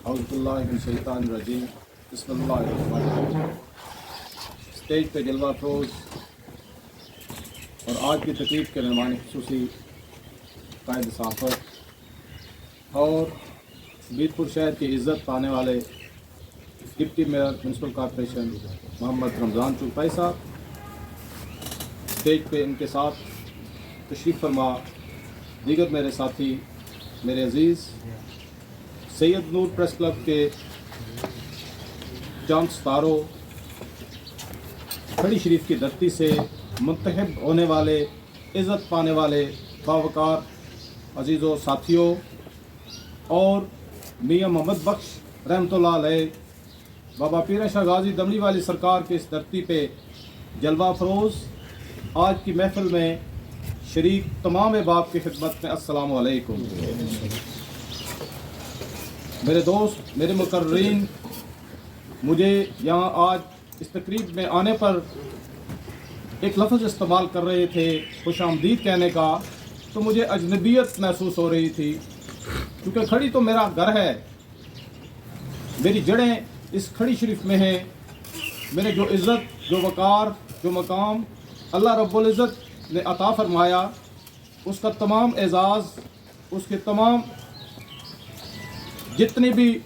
اعوذ باللہ من الشیطان الرجیم. بسم اللہ الرحمن الرحیم. اسٹیج پہ جلوہ افروز اور آج کی تقریب کے مہمان خصوصی قائد صحافت اور بیت پور شہر کی عزت پانے والے ڈپٹی میئر میونسپل کارپوریشن محمد رمضان چوپائی صاحب, اسٹیج پہ ان کے ساتھ تشریف فرما دیگر میرے ساتھی, میرے عزیز سید نور پریس کلب کے چاند ستاروں, کھڑی شریف کی دھرتی سے منتخب ہونے والے, عزت پانے والے باوقار عزیزوں ساتھیوں, اور میاں محمد بخش رحمۃ اللہ علیہ بابا پیر شاہ غازی دمڑی والی سرکار کی اس دھرتی پہ جلوہ افروز آج کی محفل میں شریک تمام احباب کی خدمت میں السلام علیکم. میرے دوست, میرے مقررین, مجھے یہاں آج اس تقریب میں آنے پر ایک لفظ استعمال کر رہے تھے خوش آمدید کہنے کا, تو مجھے اجنبیت محسوس ہو رہی تھی, کیونکہ کھڑی تو میرا گھر ہے, میری جڑیں اس کھڑی شریف میں ہیں. میرے جو عزت, جو وقار, جو مقام اللہ رب العزت نے عطا فرمایا, اس کا تمام اعزاز, اس کے تمام جتنی بھی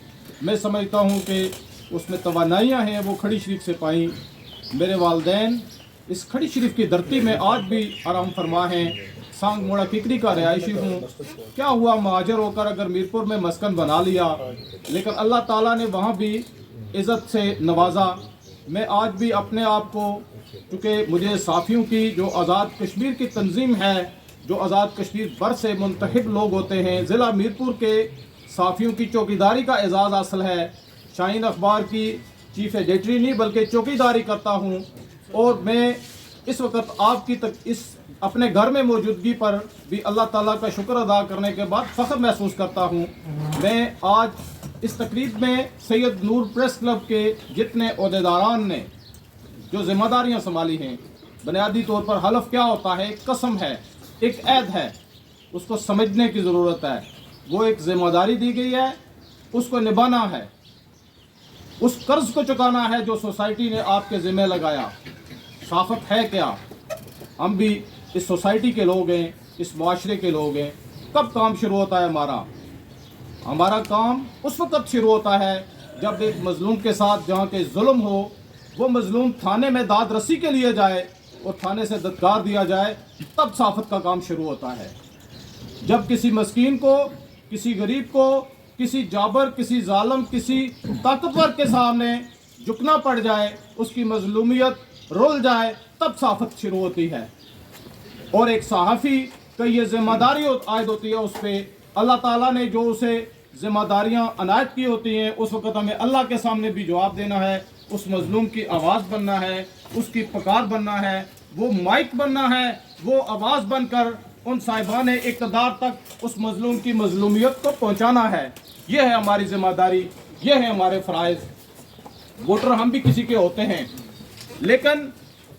میں سمجھتا ہوں کہ اس میں توانائیاں ہیں وہ کھڑی شریف سے پائیں. میرے والدین اس کھڑی شریف کی دھرتی میں آج بھی آرام فرما ہیں. سانگ موڑا ککری کا رہائشی ہوں. کیا ہوا مہاجر ہو کر اگر میرپور میں مسکن بنا لیا, لیکن اللہ تعالیٰ نے وہاں بھی عزت سے نوازا. میں آج بھی اپنے آپ کو, چونکہ مجھے صحافیوں کی جو آزاد کشمیر کی تنظیم ہے, جو آزاد کشمیر بھر سے منتخب لوگ ہوتے ہیں, ضلع میرپور کے صحافیوں کی چوکیداری کا اعزاز حاصل ہے. شاہین اخبار کی چیف ایڈیٹری نہیں بلکہ چوکیداری کرتا ہوں, اور میں اس وقت آپ کی اس اپنے گھر میں موجودگی پر بھی اللہ تعالیٰ کا شکر ادا کرنے کے بعد فخر محسوس کرتا ہوں. میں آج اس تقریب میں سید نور پریس کلب کے جتنے عہدیداران نے جو ذمہ داریاں سنبھالی ہیں, بنیادی طور پر حلف کیا ہوتا ہے, ایک قسم ہے, ایک عہد ہے, اس کو سمجھنے کی ضرورت ہے. وہ ایک ذمہ داری دی گئی ہے, اس کو نبھانا ہے, اس قرض کو چکانا ہے جو سوسائٹی نے آپ کے ذمہ لگایا. صحافت ہے کیا؟ ہم بھی اس سوسائٹی کے لوگ ہیں, اس معاشرے کے لوگ ہیں. کب کام شروع ہوتا ہے ہمارا کام اس وقت شروع ہوتا ہے جب ایک مظلوم کے ساتھ جہاں کے ظلم ہو, وہ مظلوم تھانے میں داد رسی کے لیے جائے اور تھانے سے ددگار دیا جائے, تب صحافت کا کام شروع ہوتا ہے. جب کسی مسکین کو, کسی غریب کو, کسی جابر, کسی ظالم, کسی طاقتور کے سامنے جھکنا پڑ جائے, اس کی مظلومیت رول جائے, تب صحافت شروع ہوتی ہے. اور ایک صحافی کا یہ ذمہ داری عائد ہوتی ہے اس پہ. اللہ تعالیٰ نے جو اسے ذمہ داریاں عنایت کی ہوتی ہیں, اس وقت ہمیں اللہ کے سامنے بھی جواب دینا ہے, اس مظلوم کی آواز بننا ہے, اس کی پکار بننا ہے, وہ مائک بننا ہے, وہ آواز بن کر ان صاحبان اقتدار تک اس مظلوم کی مظلومیت کو پہنچانا ہے. یہ ہے ہماری ذمہ داری, یہ ہے ہمارے فرائض. ووٹر ہم بھی کسی کے ہوتے ہیں, لیکن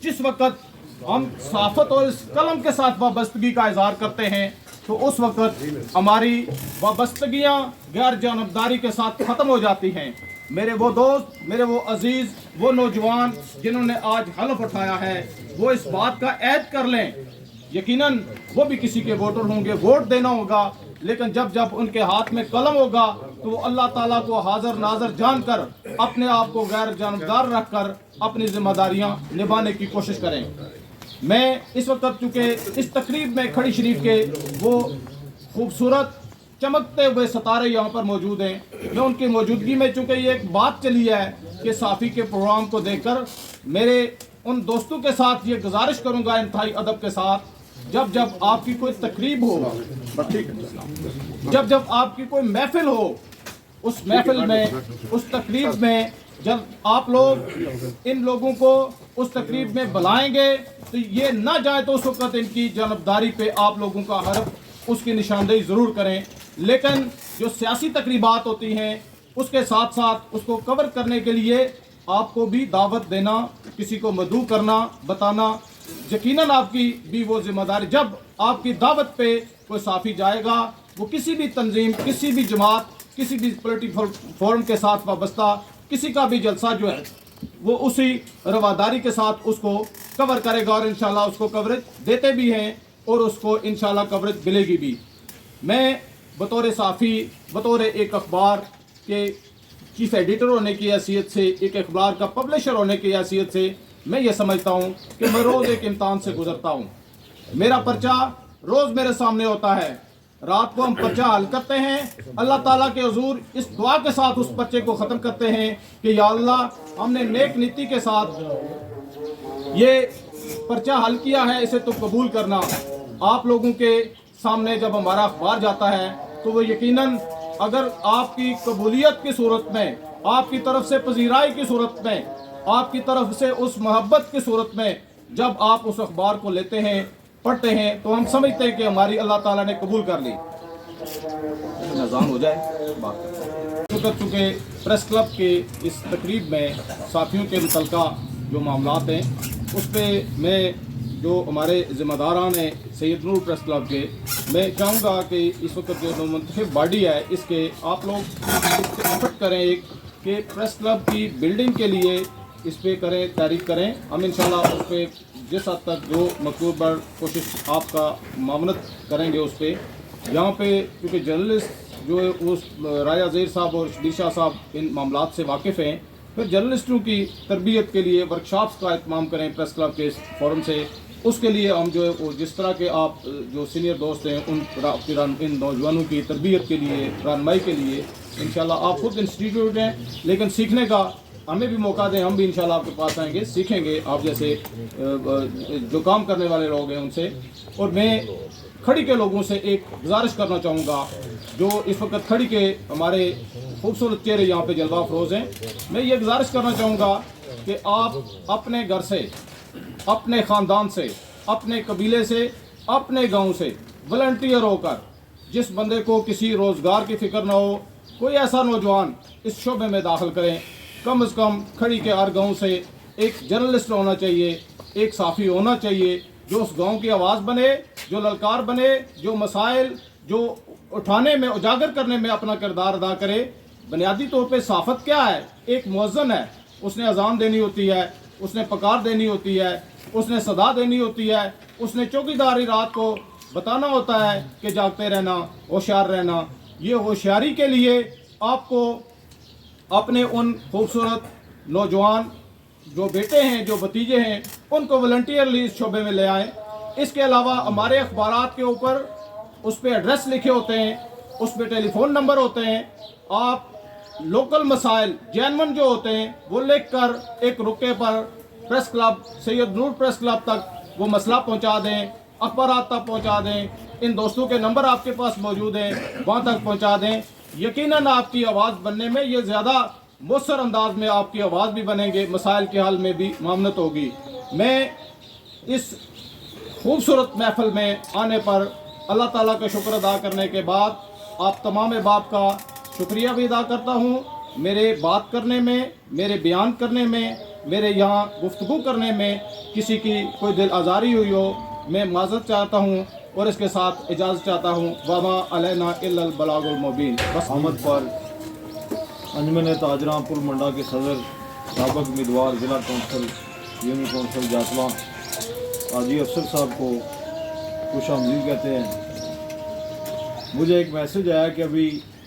جس وقت ہم صحافت اور اس قلم کے ساتھ وابستگی کا اظہار کرتے ہیں تو اس وقت ہماری وابستگیاں غیر جانبداری کے ساتھ ختم ہو جاتی ہیں. میرے وہ دوست, میرے وہ عزیز, وہ نوجوان جنہوں نے آج حلف اٹھایا ہے, وہ اس بات کا عہد کر لیں. یقیناً وہ بھی کسی کے ووٹر ہوں گے, ووٹ دینا ہوگا, لیکن جب ان کے ہاتھ میں قلم ہوگا تو وہ اللہ تعالیٰ کو حاضر ناظر جان کر اپنے آپ کو غیر جانبدار رکھ کر اپنی ذمہ داریاں نبھانے کی کوشش کریں. میں اس وقت چونکہ اس تقریب میں کھڑی شریف کے وہ خوبصورت چمکتے ہوئے ستارے یہاں پر موجود ہیں, میں ان کی موجودگی میں چونکہ یہ ایک بات چلی ہے کہ صافی کے پروگرام کو دیکھ کر میرے ان دوستوں کے ساتھ یہ گزارش کروں گا انتہائی ادب کے ساتھ, جب آپ کی کوئی تقریب ہو, جب آپ کی کوئی محفل ہو, اس محفل میں اس تقریب میں جب آپ لوگ ان لوگوں کو اس تقریب میں بلائیں گے تو یہ نہ جائے تو اس وقت ان کی جانبداری پہ آپ لوگوں کا حرف اس کی نشاندہی ضرور کریں. لیکن جو سیاسی تقریبات ہوتی ہیں اس کے ساتھ ساتھ اس کو کور کرنے کے لیے آپ کو بھی دعوت دینا, کسی کو مدعو کرنا, بتانا, یقیناً آپ کی بھی وہ ذمہ داری. جب آپ کی دعوت پہ کوئی صافی جائے گا, وہ کسی بھی تنظیم, کسی بھی جماعت, کسی بھی پولیٹیکل فورم کے ساتھ وابستہ کسی کا بھی جلسہ جو ہے وہ اسی رواداری کے ساتھ اس کو کور کرے گا, اور انشاءاللہ اس کو کوریج دیتے بھی ہیں اور اس کو انشاءاللہ کوریج ملے گی بھی. میں بطور صحافی, بطور ایک اخبار کے چیف ایڈیٹر ہونے کی حیثیت سے, ایک اخبار کا پبلشر ہونے کی حیثیت سے میں یہ سمجھتا ہوں کہ میں روز ایک امتحان سے گزرتا ہوں. میرا پرچہ روز میرے سامنے ہوتا ہے, رات کو ہم پرچہ حل کرتے ہیں, اللہ تعالیٰ کے حضور اس دعا کے ساتھ اس پرچے کو ختم کرتے ہیں کہ یا اللہ ہم نے نیک نیتی کے ساتھ یہ پرچہ حل کیا ہے, اسے تو قبول کرنا. آپ لوگوں کے سامنے جب ہمارا اخبار جاتا ہے تو وہ یقیناً اگر آپ کی قبولیت کی صورت میں, آپ کی طرف سے پذیرائی کی صورت میں, آپ کی طرف سے اس محبت کی صورت میں جب آپ اس اخبار کو لیتے ہیں, پڑھتے ہیں, تو ہم سمجھتے ہیں کہ ہماری اللہ تعالیٰ نے قبول کر لی. نظام ہو جائے بات. چونکہ پریس کلب کے اس تقریب میں صحافیوں کے متعلقہ جو معاملات ہیں اس پہ میں جو ہمارے ذمہ داران ہیں سید نور پریس کلب کے, میں چاہوں گا کہ اس وقت جو منتخب باڈی ہے اس کے آپ لوگ ایفرٹ کریں ایک کہ پریس کلب کی بلڈنگ کے لیے اس پہ کریں, تحریک کریں. ہم انشاءاللہ اس پہ جس حد تک جو مطلوب پر کوشش آپ کا معاونت کریں گے اس پہ. یہاں پہ کیونکہ جرنلسٹ جو اس راجہ زہیر صاحب اور شبیر شاہ صاحب ان معاملات سے واقف ہیں, پھر جرنلسٹوں کی تربیت کے لیے ورکشاپس کا اہتمام کریں پریس کلب کے فورم سے. اس کے لیے ہم جو ہے وہ جس طرح کے آپ جو سینئر دوست ہیں ان نوجوانوں کی تربیت کے لیے, رہنمائی کے لیے انشاءاللہ آپ خود انسٹیٹیوٹ ہیں, لیکن سیکھنے کا ہمیں بھی موقع دیں, ہم بھی انشاءاللہ آپ کے پاس آئیں گے, سیکھیں گے آپ جیسے جو کام کرنے والے لوگ ہیں ان سے. اور میں کھڑی کے لوگوں سے ایک گزارش کرنا چاہوں گا, جو اس وقت کھڑی کے ہمارے خوبصورت چہرے یہاں پہ جلوہ افروز ہیں, میں یہ گزارش کرنا چاہوں گا کہ آپ اپنے گھر سے, اپنے خاندان سے, اپنے قبیلے سے, اپنے گاؤں سے والنٹیئر ہو کر, جس بندے کو کسی روزگار کی فکر نہ ہو, کوئی ایسا نوجوان اس شعبے میں داخل کریں. کم از کم کھڑی کے ہر گاؤں سے ایک جرنلسٹ ہونا چاہیے, ایک صحافی ہونا چاہیے جو اس گاؤں کی آواز بنے, جو للکار بنے, جو مسائل جو اٹھانے میں, اجاگر کرنے میں اپنا کردار ادا کرے. بنیادی طور پہ صحافت کیا ہے؟ ایک مؤذن ہے, اس نے اذان دینی ہوتی ہے, اس نے پکار دینی ہوتی ہے, اس نے صدا دینی ہوتی ہے, اس نے چوکیداری رات کو بتانا ہوتا ہے کہ جاگتے رہنا, ہوشیار رہنا. یہ ہوشیاری کے لیے آپ کو اپنے ان خوبصورت نوجوان جو بیٹے ہیں, جو بھتیجے ہیں, ان کو والنٹیئرلی اس شعبے میں لے آئیں. اس کے علاوہ ہمارے اخبارات کے اوپر اس پہ ایڈریس لکھے ہوتے ہیں, اس پہ ٹیلی فون نمبر ہوتے ہیں. آپ لوکل مسائل جینون جو ہوتے ہیں وہ لکھ کر ایک رکے پر پریس کلب, سید نور پریس کلب تک وہ مسئلہ پہنچا دیں, اخبارات تک پہنچا دیں. ان دوستوں کے نمبر آپ کے پاس موجود ہیں, وہاں تک پہنچا دیں. یقیناً آپ کی آواز بننے میں یہ زیادہ مؤثر انداز میں آپ کی آواز بھی بنیں گے, مسائل کے حل میں بھی معاونت ہوگی. میں اس خوبصورت محفل میں آنے پر اللہ تعالیٰ کا شکر ادا کرنے کے بعد آپ تمام احباب کا شکریہ بھی ادا کرتا ہوں. میرے بات کرنے میں, میرے بیان کرنے میں, میرے یہاں گفتگو کرنے میں کسی کی کوئی دل آزاری ہوئی ہو, میں معذرت چاہتا ہوں اور اس کے ساتھ اجازت چاہتا ہوں. وما علینا الا البلاغ المبین. بس آمد پر انجمن تاجراں پل منڈا کے صدر, سابق امیدوار ضلع کونسل یونین کونسل جاتواں حاجی افسر صاحب کو خوش آمدید کہتے ہیں. مجھے ایک میسج آیا کہ ابھی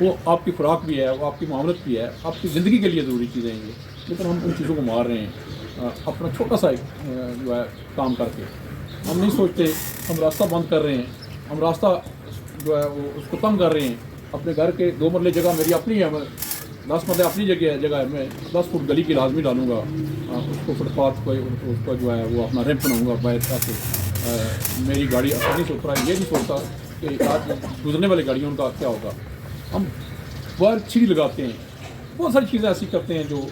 وہ آپ کی خوراک بھی ہے, وہ آپ کی معاملت بھی ہے, آپ کی زندگی کے لیے ضروری چیزیں ہیں یہ, لیکن ہم ان چیزوں کو مار رہے ہیں اپنا چھوٹا سا جو ہے کام کر کے. ہم نہیں سوچتے, ہم راستہ بند کر رہے ہیں, ہم راستہ جو ہے وہ اس کو تنگ کر رہے ہیں. اپنے گھر کے 2 مرلے جگہ میری اپنی ہے, 10 مرلے اپنی جگہ ہے, میں 10 فٹ گلی کی لازمی ڈالوں گا, اس کو فٹ پاتھ کو اس کو جو ہے وہ اپنا ریمپ بناؤں گا باہر, تاکہ میری گاڑی آسانی سے اترا. یہ نہیں سوچتا کہ آج گزرنے والی گاڑیوں کا کیا ہوگا. ہم باہر چھری لگاتے ہیں, بہت ساری چیزیں ایسی کرتے ہیں جو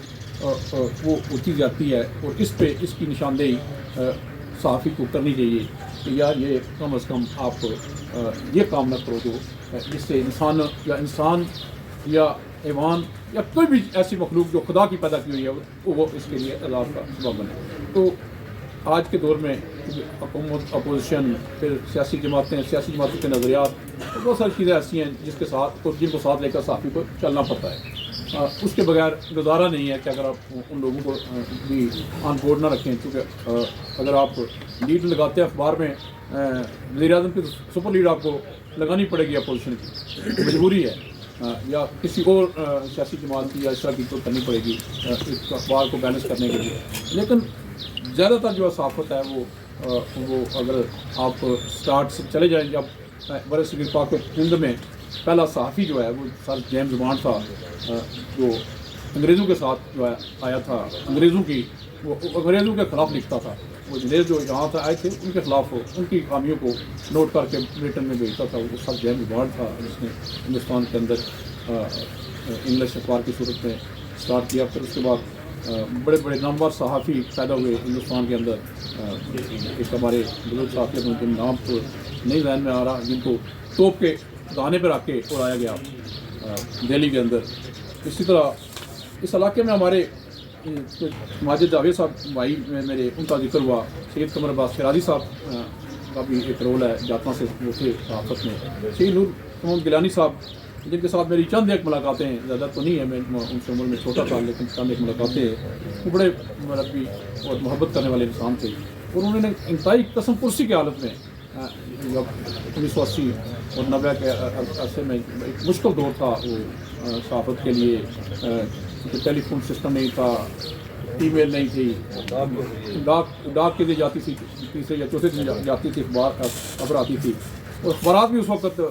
وہ ہوتی جاتی ہے, اور اس پہ اس کی نشاندہی صحافی کو کرنی چاہیے کہ یار یہ کم از کم آپ یہ کام نہ کرو جو جس سے انسان یا حیوان یا کوئی بھی ایسی مخلوق جو خدا کی پیدا کی ہوئی ہے وہ اس کے لیے عذاب کا سبب بنے. تو آج کے دور میں حکومت, اپوزیشن, پھر سیاسی جماعتوں کے نظریات, بہت ساری چیزیں ایسی ہیں جس کے ساتھ اور جن کو ساتھ لے کر صحافی کو چلنا پڑتا ہے. اس کے بغیر گزارا نہیں ہے کہ اگر آپ ان لوگوں کو بھی آن بورڈ نہ رکھیں, کیونکہ اگر آپ لیڈ لگاتے ہیں اخبار میں, وزیر اعظم کی سپر لیڈ آپ کو لگانی پڑے گی اپوزیشن کی, مجبوری ہے, یا کسی اور سیاسی جماعت کی یا اس طرح کی تو کرنی پڑے گی اس اخبار کو بیلنس کرنے کے لیے. لیکن زیادہ تر جو صحافت ہے وہ اگر آپ سٹارٹ سے چلے جائیں, جب برصغیر پاک ہند میں پہلا صحافی جو ہے وہ سر جیمز بانڈ تھا, جو انگریزوں کے ساتھ جو ہے آیا تھا, انگریزوں کے خلاف لکھتا تھا. وہ انگریز جو یہاں سے آئے تھے ان کے خلاف ان کی خامیوں کو نوٹ کر کے بریٹن میں بھیجتا تھا. وہ سر جیمز بانڈ تھا جس نے ہندوستان کے اندر انگلش اخبار کی صورت میں اسٹارٹ کیا. پھر اس کے بعد بڑے بڑے نامور صحافی پیدا ہوئے ہندوستان کے اندر. ایک ہمارے بزرگ صحافی ہیں, ان کے نام تو نہیں ذہن میں آ رہا, جن کو توپ کے دانے پہ رکھ کے اڑایا گیا دہلی کے اندر. اسی طرح اس علاقے میں ہمارے ماجد جاوید صاحب بھائی میرے, ان کا ذکر ہوا. سید قمر عباس شیرازی صاحب کا بھی ایک رول ہے جاتما سے وہ تھے صحافت میں. سید نور محمد گیلانی صاحب, جن کے ساتھ میری چند ایک ملاقاتیں ہیں, زیادہ تو نہیں ہے, میں ان سے عمر میں چھوٹا تھا, لیکن چند ایک ملاقاتیں ہیں. وہ بڑے مربی اور محبت کرنے والے انسان تھے, اور انہوں نے انتہائی قسم پرسی کی حالت میں جب 1980 اور 90 کے عرصے میں ایک مشکل دور تھا وہ صحافت کے لیے, ٹیلی فون سسٹم نہیں تھا, ای میل نہیں تھی, ڈاک کے لیے جاتی تھی, تیسرے یا چوتھے دن جاتی تھی خبر آتی تھی, اور اخبارات بھی اس وقت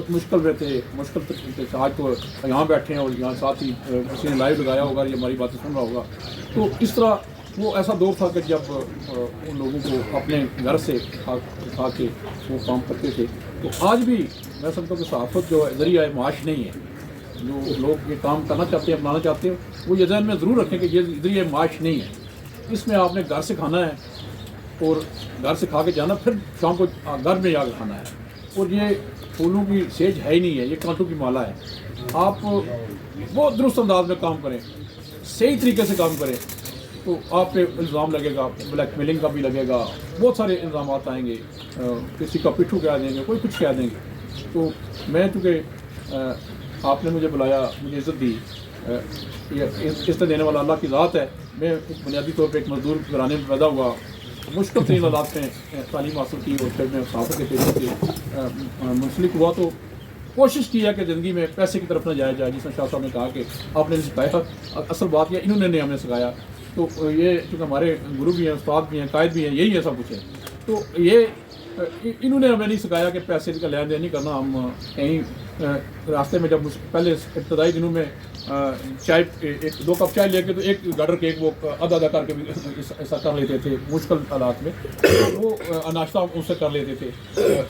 مشکل میں تھے. مشکل آج تو یہاں بیٹھے ہیں اور یہاں ساتھ ہی کسی نے لائیو لگایا ہوگا, یہ ہماری باتیں سن رہا ہوگا. تو اس طرح وہ ایسا دور تھا کہ جب ان لوگوں کو اپنے گھر سے کھا کے وہ کام کرتے تھے. تو آج بھی میں سمجھتا ہوں کہ صحافت جو ذریعہ معاش نہیں ہے. جو لوگ یہ کام کرنا چاہتے ہیں, اپنانا چاہتے ہیں, وہ یہ ذہن میں ضرور رکھیں کہ یہ ذریعہ معاش نہیں ہے. اس میں آپ نے گھر سے کھانا ہے اور گھر سے کھا کے جانا, پھر شام کو گھر میں جا کے کھانا ہے. اور یہ پھولوں کی سیج ہے ہی نہیں ہے, یہ کانٹوں کی مالا ہے. آپ بہت درست انداز میں کام کریں, صحیح طریقے سے کام کریں, تو آپ پہ الزام لگے گا, بلیک میلنگ کا بھی لگے گا, بہت سارے الزامات آئیں گے, کسی کا پٹھو کہہ دیں گے, کوئی کچھ کہہ دیں گے. تو میں چونکہ آپ نے مجھے بلایا, مجھے عزت دی, عزت دینے والا اللہ کی ذات ہے. میں ایک بنیادی طور پہ ایک مزدور گھرانے میں پیدا ہوا, مشکل ترین حالات میں تعلیم حاصل کی, اور پھر میں صحافت کے پیشے سے منسلک ہوا. تو کوشش کی ہے کہ زندگی میں پیسے کی طرف نہ جایا جائے, جس میں شاہ صاحب نے کہا کہ آپ نے سکھایا. اصل بات یہ انہوں نے ہمیں سکھایا. تو یہ چونکہ ہمارے گرو بھی ہیں, استاد بھی ہیں, قائد بھی ہیں, یہی ہے سب کچھ ہے. تو یہ انہوں نے ہمیں نہیں سکھایا کہ پیسے کا لین دین نہیں کرنا. ہم کہیں راستے میں جب پہلے ابتدائی دنوں میں چائے 2 کپ چائے لے کے تو ایک گاڈر کیک وہ آدھا کر کے بھی ایسا کر لیتے تھے مشکل حالات میں. وہ ناشتہ ان سے کر لیتے تھے.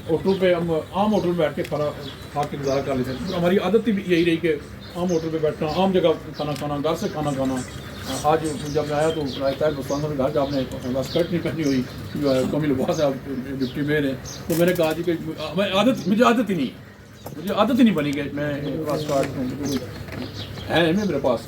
ہوٹل پہ ہم عام ہوٹل میں بیٹھ کے کھانا کھا کے گزارا کر لیتے تھے. ہماری عادت بھی یہی رہی کہ عام ہوٹل پہ بیٹھنا, عام جگہ کھانا کھانا, گھر سے کھانا کھانا. آج جب میں آیا تو رائے صاحب مسلمان گھر جب نے اسکرٹ نہیں پہنی ہوئی, جو ہے قومی لباس ہے, ڈپٹی میئر ہے, تو میں نے کہا جی کہ مجھے عادت ہی نہیں بنی کہ میں اسکرٹ ہے نہیں میرے پاس.